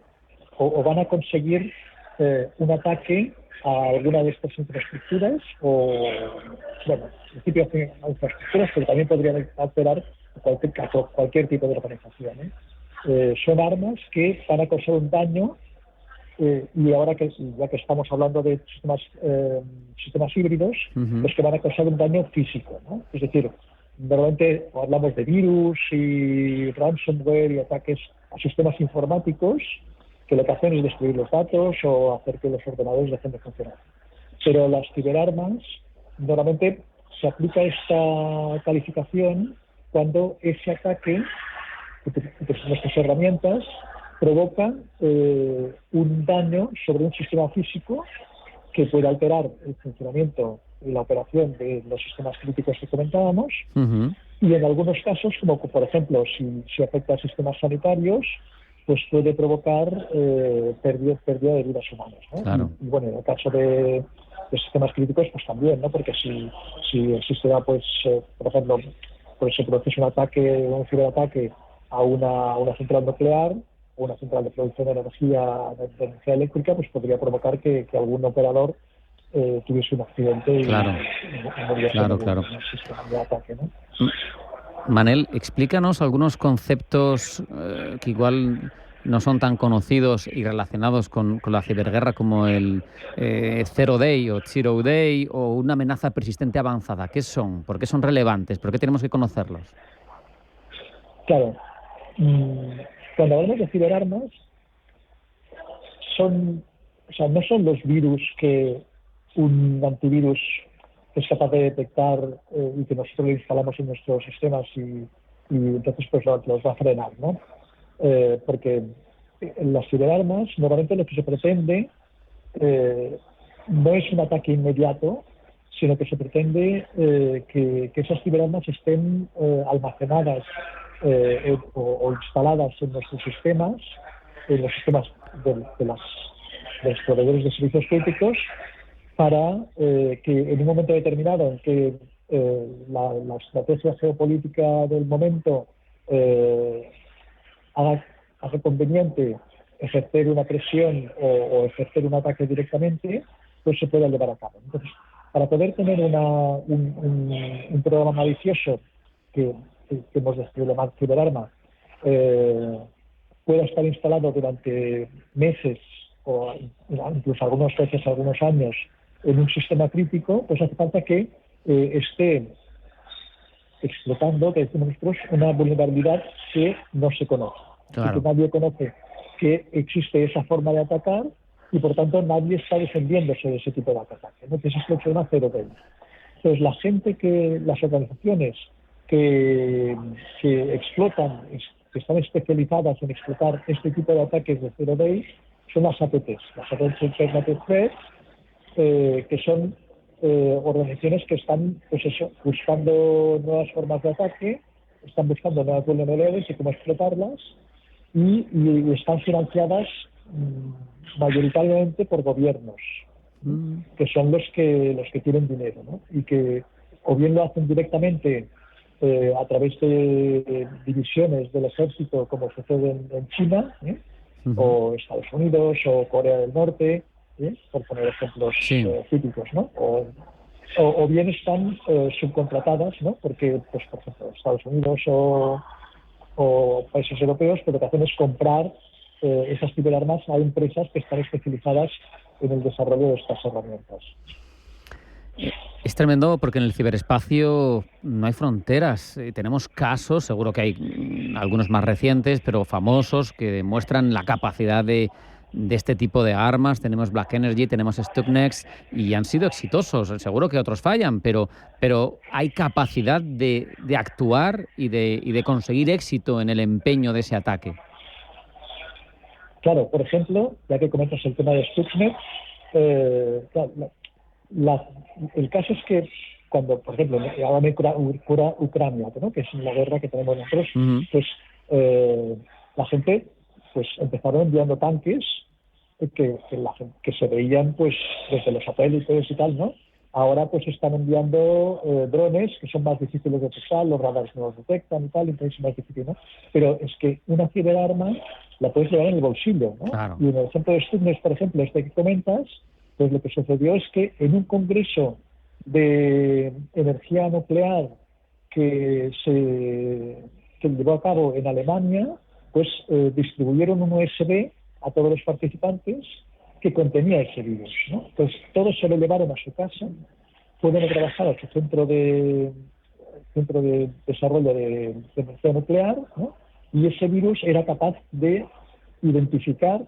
o van a conseguir un ataque a alguna de estas infraestructuras o, bueno, en principio a infraestructuras, pero también podrían alterar cualquier tipo de organización, ¿eh? Son armas que van a causar un daño y ahora ya que estamos hablando de sistemas híbridos, pues que van a causar un daño físico, ¿no? Es decir, normalmente hablamos de virus y ransomware y ataques a sistemas informáticos que lo que hacen es destruir los datos o hacer que los ordenadores dejen de funcionar. Pero las ciberarmas, normalmente se aplica esta calificación cuando ese ataque, nuestras herramientas, provoca un daño sobre un sistema físico que puede alterar el funcionamiento y la operación de los sistemas críticos que comentábamos, y en algunos casos, como por ejemplo si afecta a sistemas sanitarios, pues puede provocar pérdida de vidas humanas, ¿no? Claro. Y bueno, en el caso de sistemas críticos, pues también, ¿no? Porque si el sistema, pues, por ejemplo, pues se produce un ciberataque a una central nuclear o una central de producción de energía eléctrica, pues podría provocar que algún operador tuviese un accidente y muriese Claro. en el sistema de ataque, ¿no? Manel, explícanos algunos conceptos que igual no son tan conocidos y relacionados con la ciberguerra como el Zero Day o Zero Day o una amenaza persistente avanzada. ¿Qué son? ¿Por qué son relevantes? ¿Por qué tenemos que conocerlos? Claro. Cuando hablamos de ciberarmas, no son los virus que un antivirus es capaz de detectar y que nosotros le instalamos en nuestros sistemas y entonces pues los va a frenar, ¿no? Porque en las ciberarmas normalmente lo que se pretende no es un ataque inmediato, sino que se pretende que esas ciberarmas estén almacenadas o instaladas en nuestros sistemas, en los sistemas de los proveedores de servicios críticos, para que en un momento determinado en que la estrategia geopolítica del momento haga conveniente ejercer una presión o ejercer un ataque directamente, pues se pueda llevar a cabo. Entonces, para poder tener un programa malicioso que hemos descrito llamar ciberarma, pueda estar instalado durante meses o incluso algunas veces algunos años en un sistema crítico, pues hace falta que esté explotando, que decimos nosotros, una vulnerabilidad que no se conoce. Claro. Que nadie conoce que existe esa forma de atacar y por tanto nadie está defendiéndose de ese tipo de ataque, ¿no? Que ese es el problema Zero Day. Entonces las organizaciones que explotan, que están especializadas en explotar este tipo de ataques de Zero Day, son las APTs, las Advanced Technology Threats, que son organizaciones que están, pues eso, buscando nuevas formas de ataque, están buscando nuevas vulnerabilidades y cómo explotarlas, y están financiadas mayoritariamente por gobiernos, que son los que tienen dinero, ¿no? Y que o bien lo hacen directamente a través de divisiones del ejército, como sucede en China, o Estados Unidos, o Corea del Norte, por poner ejemplos típicos, ¿no? O bien están subcontratadas, ¿no? Porque, pues, por ejemplo, Estados Unidos o países europeos, pero lo que hacen es comprar esas ciberarmas a empresas que están especializadas en el desarrollo de estas herramientas. Es tremendo porque en el ciberespacio no hay fronteras. Tenemos casos, seguro que hay algunos más recientes, pero famosos, que demuestran la capacidad de este tipo de armas. Tenemos Black Energy, tenemos Stuxnet y han sido exitosos. Seguro que otros fallan, pero hay capacidad de actuar y de conseguir éxito en el empeño de ese ataque. Claro, por ejemplo, ya que comentas el tema de Stuxnet, el caso es que cuando, por ejemplo, ahora en Ucrania, ¿no? Que es la guerra que tenemos nosotros, pues la gente pues empezaron enviando tanques que se veían pues desde los satélites y tal, ¿no? Ahora pues están enviando drones que son más difíciles de detectar, los radares no los detectan y tal, entonces es más difícil, ¿no? Pero es que una ciberarma la puedes llevar en el bolsillo, ¿no? Claro. Y en el ejemplo de Stuxnet, por ejemplo, este que comentas, pues lo que sucedió es que en un congreso de energía nuclear que llevó a cabo en Alemania, pues distribuyeron un USB a todos los participantes que contenía ese virus, ¿no? Entonces todos se lo llevaron a su casa, fueron a trabajar a su centro de desarrollo de energía nuclear, ¿no? Y ese virus era capaz de identificar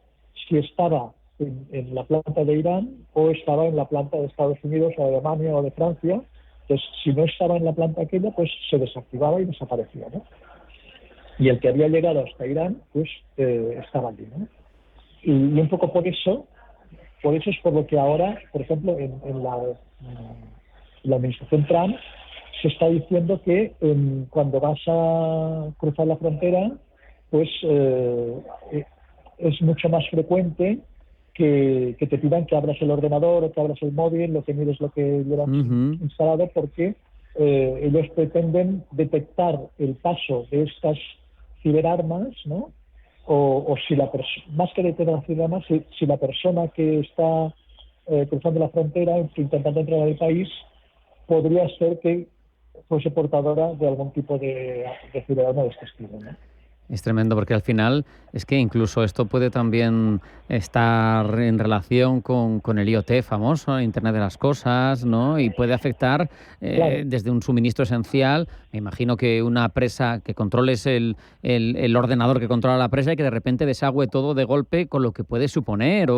si estaba en la planta de Irán o estaba en la planta de Estados Unidos o de Alemania o de Francia. Entonces, si no estaba en la planta aquella, pues se desactivaba y desaparecía, ¿no? Y el que había llegado hasta Irán, pues estaba allí, ¿no? Y un poco por eso es por lo que ahora, por ejemplo, en la administración Trump se está diciendo que cuando vas a cruzar la frontera, pues es mucho más frecuente que te pidan que abras el ordenador o que abras el móvil, lo que mires lo que llevas instalado, porque ellos pretenden detectar el paso de estas ciberarmas, ¿no? O si más que detectar las ciberarmas, si la persona que está cruzando la frontera, intentando entrar al país, podría ser que fuese portadora de algún tipo de ciberarma de este estilo, ¿no? Es tremendo porque al final es que incluso esto puede también estar en relación con el IoT famoso, Internet de las Cosas, ¿no? Y puede afectar desde un suministro esencial. Me imagino que una presa, que controles el ordenador que controla la presa y que de repente desagüe todo de golpe con lo que puede suponer.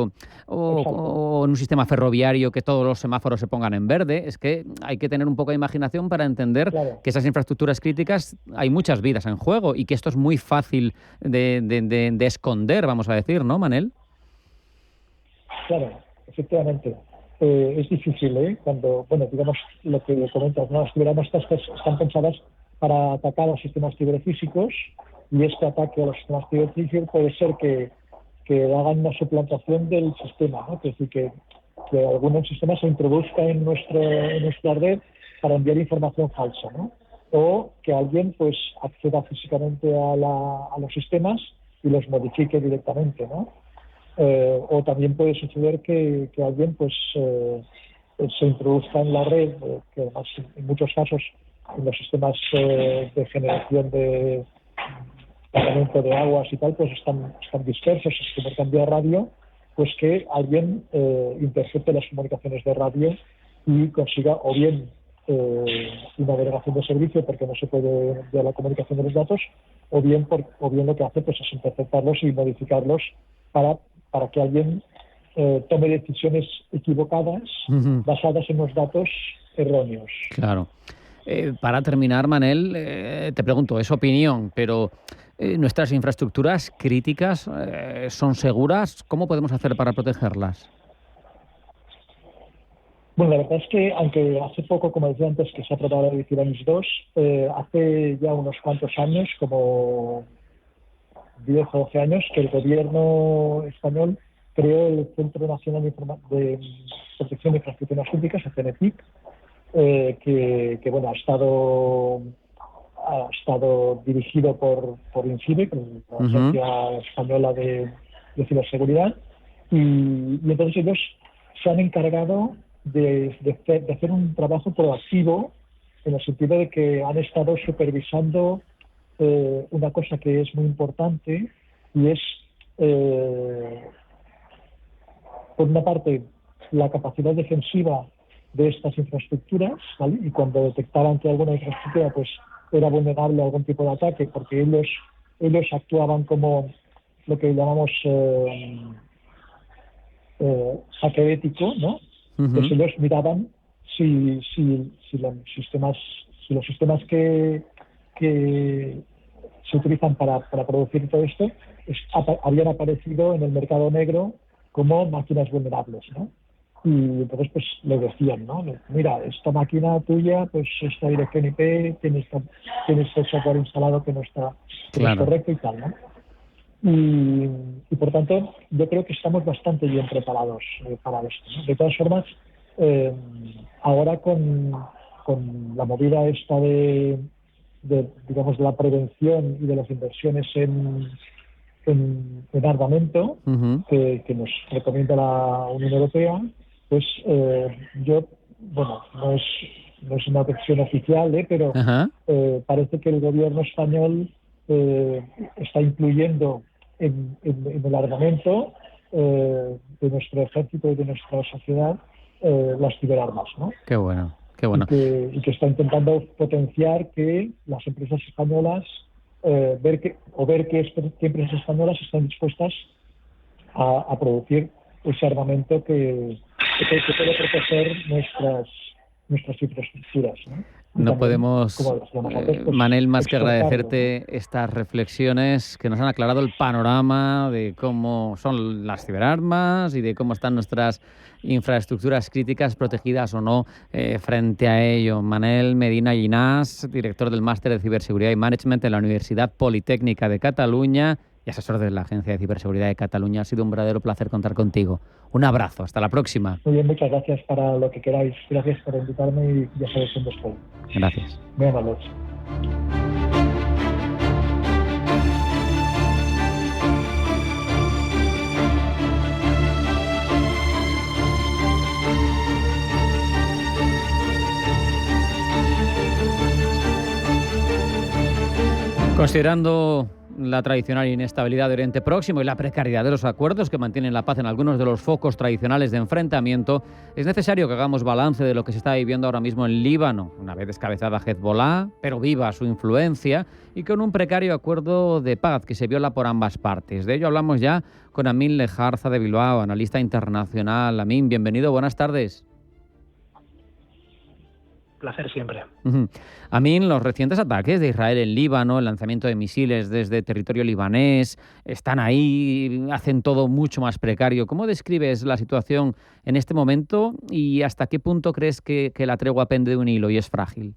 O en un sistema ferroviario que todos los semáforos se pongan en verde. Es que hay que tener un poco de imaginación para entender que esas infraestructuras críticas hay muchas vidas en juego y que esto es muy fácil de esconder, vamos a decir, ¿no, Manel? Claro, efectivamente. Es difícil, cuando, digamos, lo que comentas, ¿no? Las ciberarmas están pensadas para atacar a los sistemas ciberfísicos, y este ataque a los sistemas ciberfísicos puede ser que hagan una suplantación del sistema, ¿no? Es decir, que algún sistema se introduzca en nuestra red para enviar información falsa, ¿no? O que alguien pues acceda físicamente a los sistemas y los modifique directamente, ¿no? O también puede suceder que alguien pues se introduzca en la red, que además en muchos casos en los sistemas de generación de tratamiento de aguas y tal, pues están dispersos, es como cambio de radio, pues que alguien intercepte las comunicaciones de radio y consiga o bien una denegación de servicio porque no se puede enviar la comunicación de los datos, o bien lo que hace pues es interceptarlos y modificarlos para que alguien tome decisiones equivocadas basadas en los datos erróneos. Claro. Para terminar, Manel, te pregunto, es opinión, pero ¿nuestras infraestructuras críticas son seguras? ¿Cómo podemos hacer para protegerlas? Bueno, la verdad es que, aunque hace poco, como decía antes, que se ha aprobado el Iranis 2, hace ya unos cuantos años, como 10 o 12 años, que el gobierno español creó el Centro Nacional de Protección de Infraestructuras Críticas, el CNPIC, que bueno, ha estado dirigido por INCIBE, la Agencia Española de Ciberseguridad, y entonces ellos se han encargado de hacer un trabajo proactivo, en el sentido de que han estado supervisando una cosa que es muy importante, y es, por una parte, la capacidad defensiva de estas infraestructuras, ¿vale? Y cuando detectaban que alguna infraestructura pues era vulnerable a algún tipo de ataque, porque ellos actuaban como lo que llamamos hackeo ético, ¿no? Pues ellos miraban si los sistemas que se utilizan para producir todo esto habían aparecido en el mercado negro como máquinas vulnerables, ¿no? Y entonces pues le decían, ¿no? Mira, esta máquina tuya, pues esta dirección IP, tienes el software instalado que no está correcto y tal, ¿no? Y por tanto, yo creo que estamos bastante bien preparados para esto, ¿no? De todas formas, ahora con la movida esta de digamos, de la prevención y de las inversiones en armamento, que nos recomienda la Unión Europea, pues bueno, no es una versión oficial, pero parece que el gobierno español está incluyendo en el armamento de nuestro ejército y de nuestra sociedad las ciberarmas, ¿no? Qué bueno, qué bueno. Y que está intentando potenciar que las empresas españolas, ver qué empresas españolas están dispuestas a producir ese armamento que puede proteger nuestras infraestructuras, ¿no? No podemos, Manel, más que exportarlo, agradecerte estas reflexiones que nos han aclarado el panorama de cómo son las ciberarmas y de cómo están nuestras infraestructuras críticas, protegidas o no, frente a ello. Manel Medina Llinàs, director del Máster de Ciberseguridad y Management de la Universidad Politécnica de Cataluña y asesor de la Agencia de Ciberseguridad de Cataluña. Ha sido un verdadero placer contar contigo. Un abrazo, hasta la próxima. Muy bien, muchas gracias para lo que queráis. Gracias por invitarme y ya sabéis dónde estoy. Gracias. Muy amables. Considerando la tradicional inestabilidad de Oriente Próximo y la precariedad de los acuerdos que mantienen la paz en algunos de los focos tradicionales de enfrentamiento, es necesario que hagamos balance de lo que se está viviendo ahora mismo en Líbano, una vez descabezada Hezbolá, pero viva su influencia y con un precario acuerdo de paz que se viola por ambas partes. De ello hablamos ya con Amin Lejarza de Bilbao, analista internacional. Amin, bienvenido, buenas tardes. Placer siempre. Amin, los recientes ataques de Israel en Líbano, el lanzamiento de misiles desde territorio libanés, están ahí, hacen todo mucho más precario. ¿Cómo describes la situación en este momento y hasta qué punto crees que la tregua pende de un hilo y es frágil?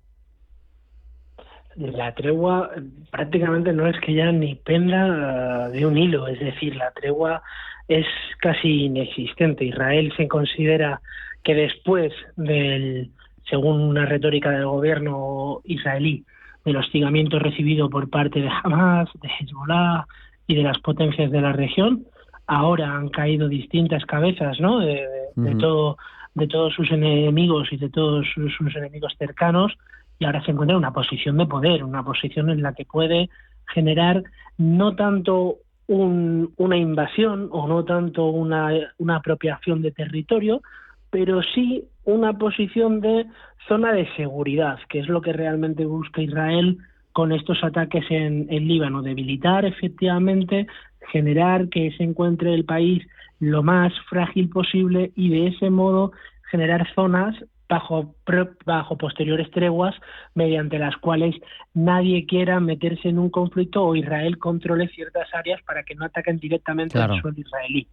La tregua prácticamente no es que ya ni penda de un hilo, es decir, la tregua es casi inexistente. Israel se considera que después del, según una retórica del gobierno israelí, del hostigamiento recibido por parte de Hamas, de Hezbollah y de las potencias de la región, ahora han caído distintas cabezas, ¿no? de todos sus enemigos y de todos sus enemigos cercanos, y ahora se encuentra en una posición de poder, una posición en la que puede generar no tanto una invasión o no tanto una apropiación de territorio, pero sí una posición de zona de seguridad, que es lo que realmente busca Israel con estos ataques en Líbano, debilitar efectivamente, generar que se encuentre el país lo más frágil posible y de ese modo generar zonas bajo posteriores treguas mediante las cuales nadie quiera meterse en un conflicto o Israel controle ciertas áreas para que no ataquen directamente al suelo israelí.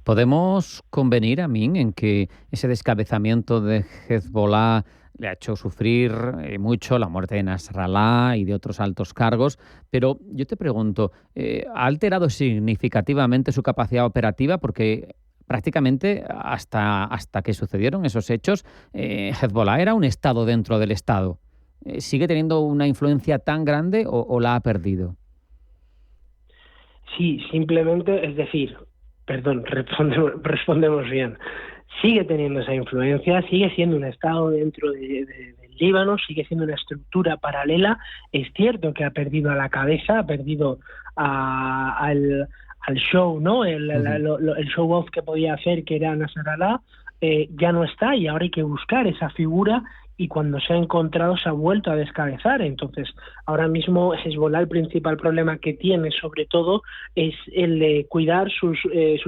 ¿Podemos convenir, Amin, en que ese descabezamiento de Hezbollah le ha hecho sufrir mucho la muerte de Nasrallah y de otros altos cargos? Pero yo te pregunto, ¿ha alterado significativamente su capacidad operativa? Porque prácticamente hasta que sucedieron esos hechos, Hezbollah era un Estado dentro del Estado. ¿Sigue teniendo una influencia tan grande o la ha perdido? Sí, simplemente, es decir, respondemos bien. Sigue teniendo esa influencia, sigue siendo un Estado dentro del Líbano, sigue siendo una estructura paralela. Es cierto que ha perdido a la cabeza, ha perdido al show, ¿no? El show off que podía hacer, que era Nasrallah, ya no está, y ahora hay que buscar esa figura, y cuando se ha encontrado se ha vuelto a descabezar. Entonces, ahora mismo Hezbollah, el principal problema que tiene, sobre todo, es el de cuidar su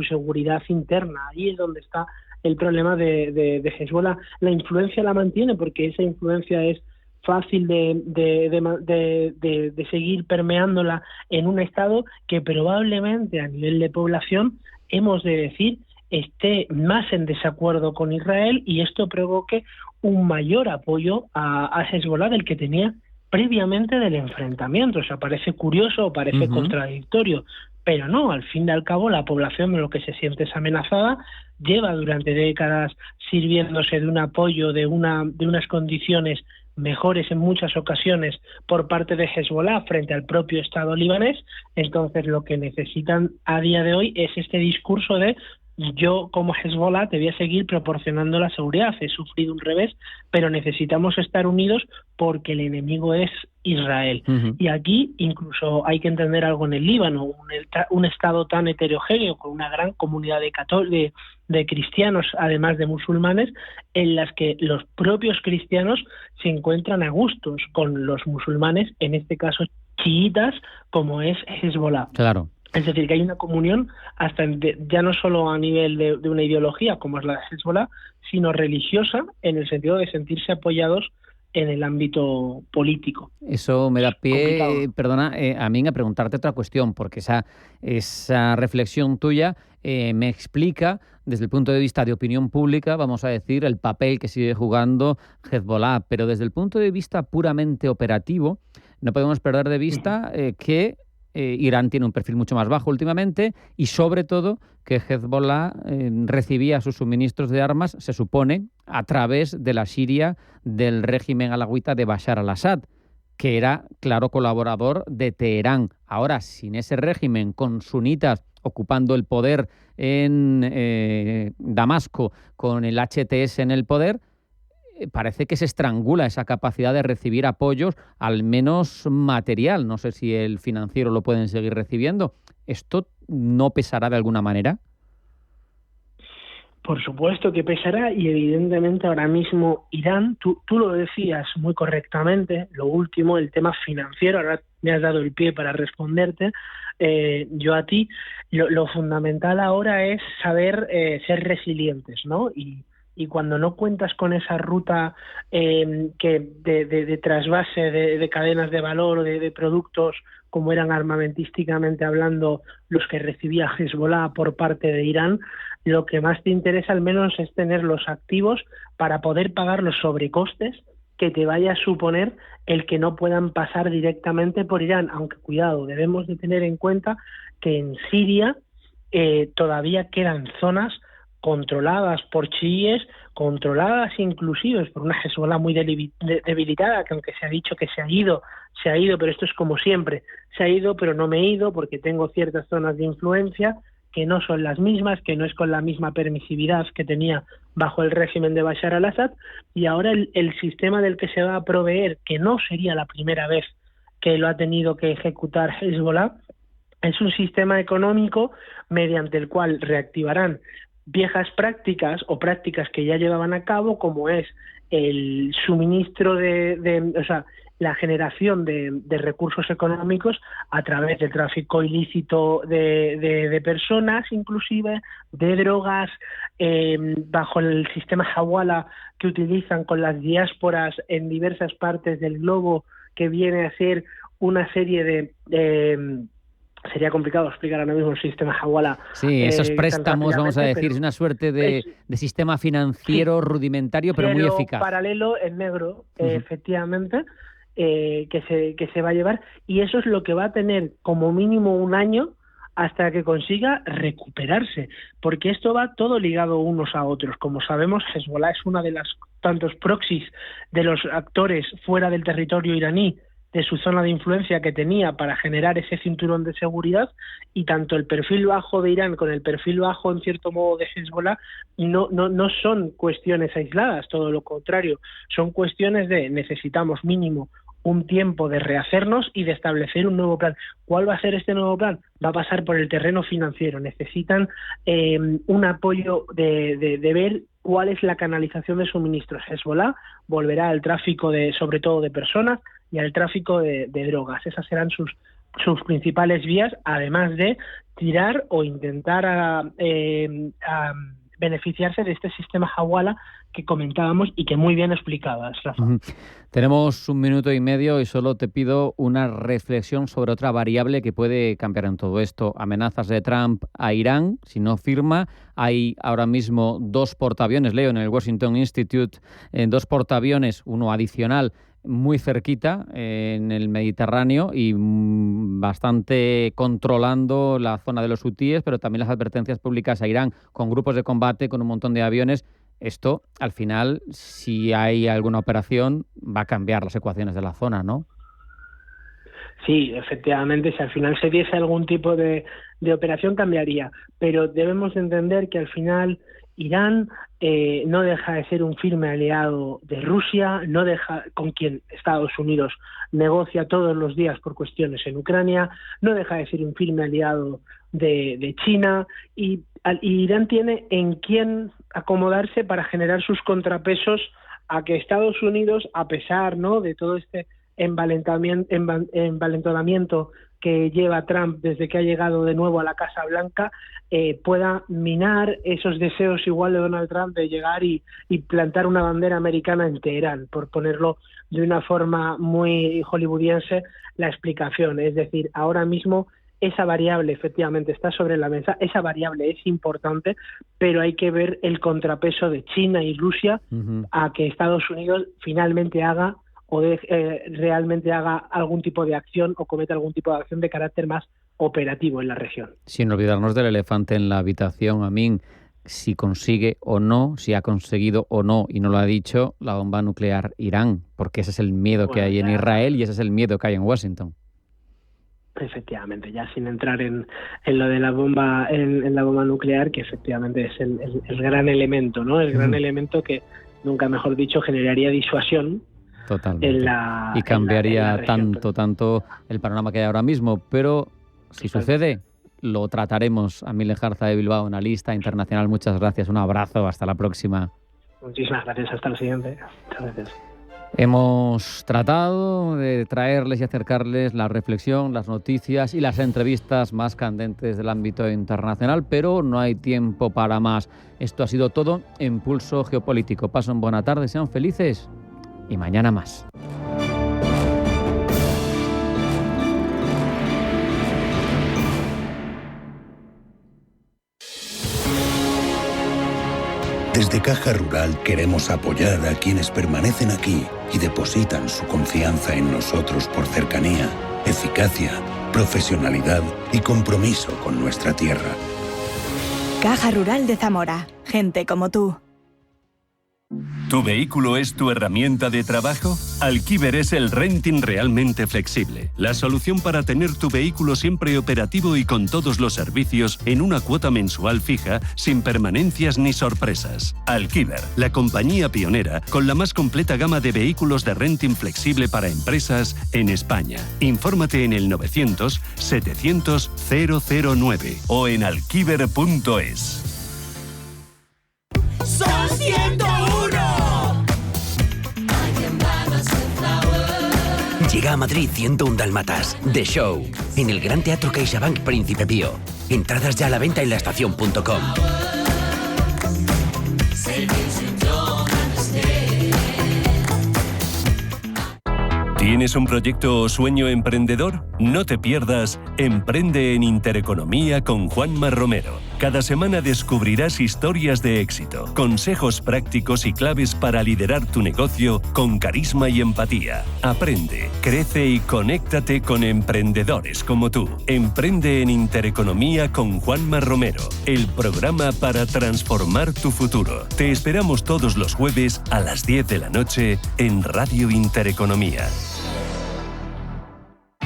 seguridad interna. Ahí es donde está el problema de Hezbollah. La influencia la mantiene porque esa influencia es fácil de seguir permeándola en un Estado que probablemente a nivel de población, hemos de decir, esté más en desacuerdo con Israel, y esto provoque un mayor apoyo a Hezbollah del que tenía previamente del enfrentamiento. O sea, parece curioso o parece contradictorio, pero no, al fin y al cabo la población, de lo que se siente es amenazada, lleva durante décadas sirviéndose de un apoyo, de unas condiciones mejores en muchas ocasiones por parte de Hezbollah frente al propio Estado libanés. Entonces lo que necesitan a día de hoy es este discurso de: yo como Hezbollah te voy a seguir proporcionando la seguridad, he sufrido un revés, pero necesitamos estar unidos porque el enemigo es Israel. Y aquí incluso hay que entender algo en el Líbano, un Estado tan heterogéneo, con una gran comunidad de cristianos, además de musulmanes, en las que los propios cristianos se encuentran a gustos con los musulmanes, en este caso chiitas, como es Hezbollah. Claro. Es decir, que hay una comunión hasta ya no solo a nivel de una ideología como es la de Hezbollah, sino religiosa, en el sentido de sentirse apoyados en el ámbito político. Eso me da pie, perdona, Amin, a preguntarte otra cuestión, porque esa reflexión tuya me explica, desde el punto de vista de opinión pública, vamos a decir, el papel que sigue jugando Hezbollah, pero desde el punto de vista puramente operativo, no podemos perder de vista que Irán tiene un perfil mucho más bajo últimamente, y sobre todo que Hezbollah recibía sus suministros de armas, se supone, a través de la Siria del régimen alawita de Bashar al-Assad, que era claro colaborador de Teherán. Ahora, sin ese régimen, con sunitas ocupando el poder en Damasco, con el HTS en el poder, parece que se estrangula esa capacidad de recibir apoyos, al menos material. No sé si el financiero lo pueden seguir recibiendo. ¿Esto no pesará de alguna manera? Por supuesto que pesará, y evidentemente ahora mismo Irán, tú lo decías muy correctamente, lo último, el tema financiero, ahora me has dado el pie para responderte, yo a ti, lo fundamental ahora es saber ser resilientes, ¿no? Y cuando no cuentas con esa ruta de trasvase de cadenas de valor o de productos, como eran armamentísticamente hablando los que recibía Hezbollah por parte de Irán, lo que más te interesa al menos es tener los activos para poder pagar los sobrecostes que te vaya a suponer el que no puedan pasar directamente por Irán. Aunque cuidado, debemos de tener en cuenta que en Siria todavía quedan zonas controladas por chiíes, controladas inclusive por una Hezbollah muy debilitada, que aunque se ha dicho que se ha ido, pero esto es como siempre, se ha ido pero no me he ido porque tengo ciertas zonas de influencia que no son las mismas, que no es con la misma permisividad que tenía bajo el régimen de Bashar al-Assad, y ahora el sistema del que se va a proveer, que no sería la primera vez que lo ha tenido que ejecutar Hezbollah, es un sistema económico mediante el cual reactivarán viejas prácticas o prácticas que ya llevaban a cabo, como es el suministro la generación de recursos económicos a través del tráfico ilícito de personas, inclusive de drogas, bajo el sistema Hawala que utilizan con las diásporas en diversas partes del globo, que viene a ser una serie de sería complicado explicar ahora mismo el sistema Hawala. Sí, esos préstamos, vamos a decir, es una suerte de sistema financiero rudimentario, pero muy eficaz. Paralelo en negro, efectivamente, que se va a llevar, y eso es lo que va a tener como mínimo un año hasta que consiga recuperarse, porque esto va todo ligado unos a otros. Como sabemos, Hezbollah es una de las tantos proxies de los actores fuera del territorio iraní, de su zona de influencia que tenía para generar ese cinturón de seguridad, y tanto el perfil bajo de Irán con el perfil bajo, en cierto modo, de Hezbollah no son cuestiones aisladas, todo lo contrario, son cuestiones de necesitamos mínimo un tiempo de rehacernos y de establecer un nuevo plan. ¿Cuál va a ser este nuevo plan? Va a pasar por el terreno financiero. Necesitan un apoyo de ver cuál es la canalización de suministros. Hezbollah volverá al tráfico sobre todo de personas y al tráfico de drogas. Esas serán sus principales vías, además de tirar o intentar a beneficiarse de este sistema Hawala que comentábamos y que muy bien explicabas, Rafa. Tenemos 1 minuto y medio y solo te pido una reflexión sobre otra variable que puede cambiar en todo esto. Amenazas de Trump a Irán, si no firma. Hay ahora mismo 2 portaaviones, leo en el Washington Institute, 2 portaaviones, uno adicional, muy cerquita en el Mediterráneo y bastante controlando la zona de los hutíes, pero también las advertencias públicas a Irán con grupos de combate, con un montón de aviones. Esto, al final, si hay alguna operación, va a cambiar las ecuaciones de la zona, ¿no? Sí, efectivamente, si al final se diese algún tipo de operación, cambiaría. Pero debemos entender que al final Irán no deja de ser un firme aliado de Rusia, no deja, con quien Estados Unidos negocia todos los días por cuestiones en Ucrania, no deja de ser un firme aliado de China, y Irán tiene en quién acomodarse para generar sus contrapesos a que Estados Unidos, a pesar, ¿no?, de todo este envalentonamiento que lleva Trump desde que ha llegado de nuevo a la Casa Blanca, pueda minar esos deseos igual de Donald Trump de llegar y plantar una bandera americana en Teherán, por ponerlo de una forma muy hollywoodiense la explicación. Es decir, ahora mismo esa variable efectivamente está sobre la mesa, esa variable es importante, pero hay que ver el contrapeso de China y Rusia a que Estados Unidos finalmente haga o realmente haga algún tipo de acción o cometa algún tipo de acción de carácter más operativo en la región. Sin olvidarnos del elefante en la habitación, Amin, si consigue o no, si ha conseguido o no, y no lo ha dicho, la bomba nuclear Irán, porque ese es el miedo que hay en Israel y ese es el miedo que hay en Washington. Efectivamente, ya sin entrar en lo de la bomba en la bomba nuclear, que efectivamente es el gran elemento, ¿no? El gran elemento que, nunca mejor dicho, generaría disuasión. Totalmente. Y cambiaría tanto el panorama que hay ahora mismo, pero si sucede, lo trataremos. Amin Lejarza de Bilbao, analista internacional, muchas gracias, un abrazo, hasta la próxima. Muchísimas gracias, hasta la siguiente. Muchas gracias. Hemos tratado de traerles y acercarles la reflexión, las noticias y las entrevistas más candentes del ámbito internacional, pero no hay tiempo para más. Esto ha sido todo en Pulso Geopolítico. Pasen buena tarde, sean felices y mañana más. Desde Caja Rural queremos apoyar a quienes permanecen aquí y depositan su confianza en nosotros por cercanía, eficacia, profesionalidad y compromiso con nuestra tierra. Caja Rural de Zamora. Gente como tú. ¿Tu vehículo es tu herramienta de trabajo? Alquiver es el renting realmente flexible. La solución para tener tu vehículo siempre operativo y con todos los servicios en una cuota mensual fija, sin permanencias ni sorpresas. Alquiver, la compañía pionera con la más completa gama de vehículos de renting flexible para empresas en España. Infórmate en el 900-700-009 o en alquiver.es. Son 101. Llega a Madrid 101 Dálmatas, The Show, en el Gran Teatro CaixaBank Príncipe Pío. Entradas ya a la venta en laestacion.com. ¿Tienes un proyecto o sueño emprendedor? No te pierdas Emprende en Intereconomía con Juanma Romero. Cada semana descubrirás historias de éxito, consejos prácticos y claves para liderar tu negocio con carisma y empatía. Aprende, crece y conéctate con emprendedores como tú. Emprende en Intereconomía con Juanma Romero, el programa para transformar tu futuro. Te esperamos todos los jueves a las 10 de la noche en Radio Intereconomía.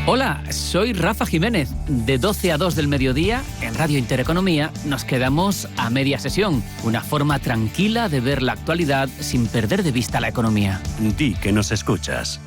Hola, soy Rafa Jiménez. De 12 a 2 del mediodía, en Radio Intereconomía, nos quedamos a media sesión. Una forma tranquila de ver la actualidad sin perder de vista la economía. Di que nos escuchas.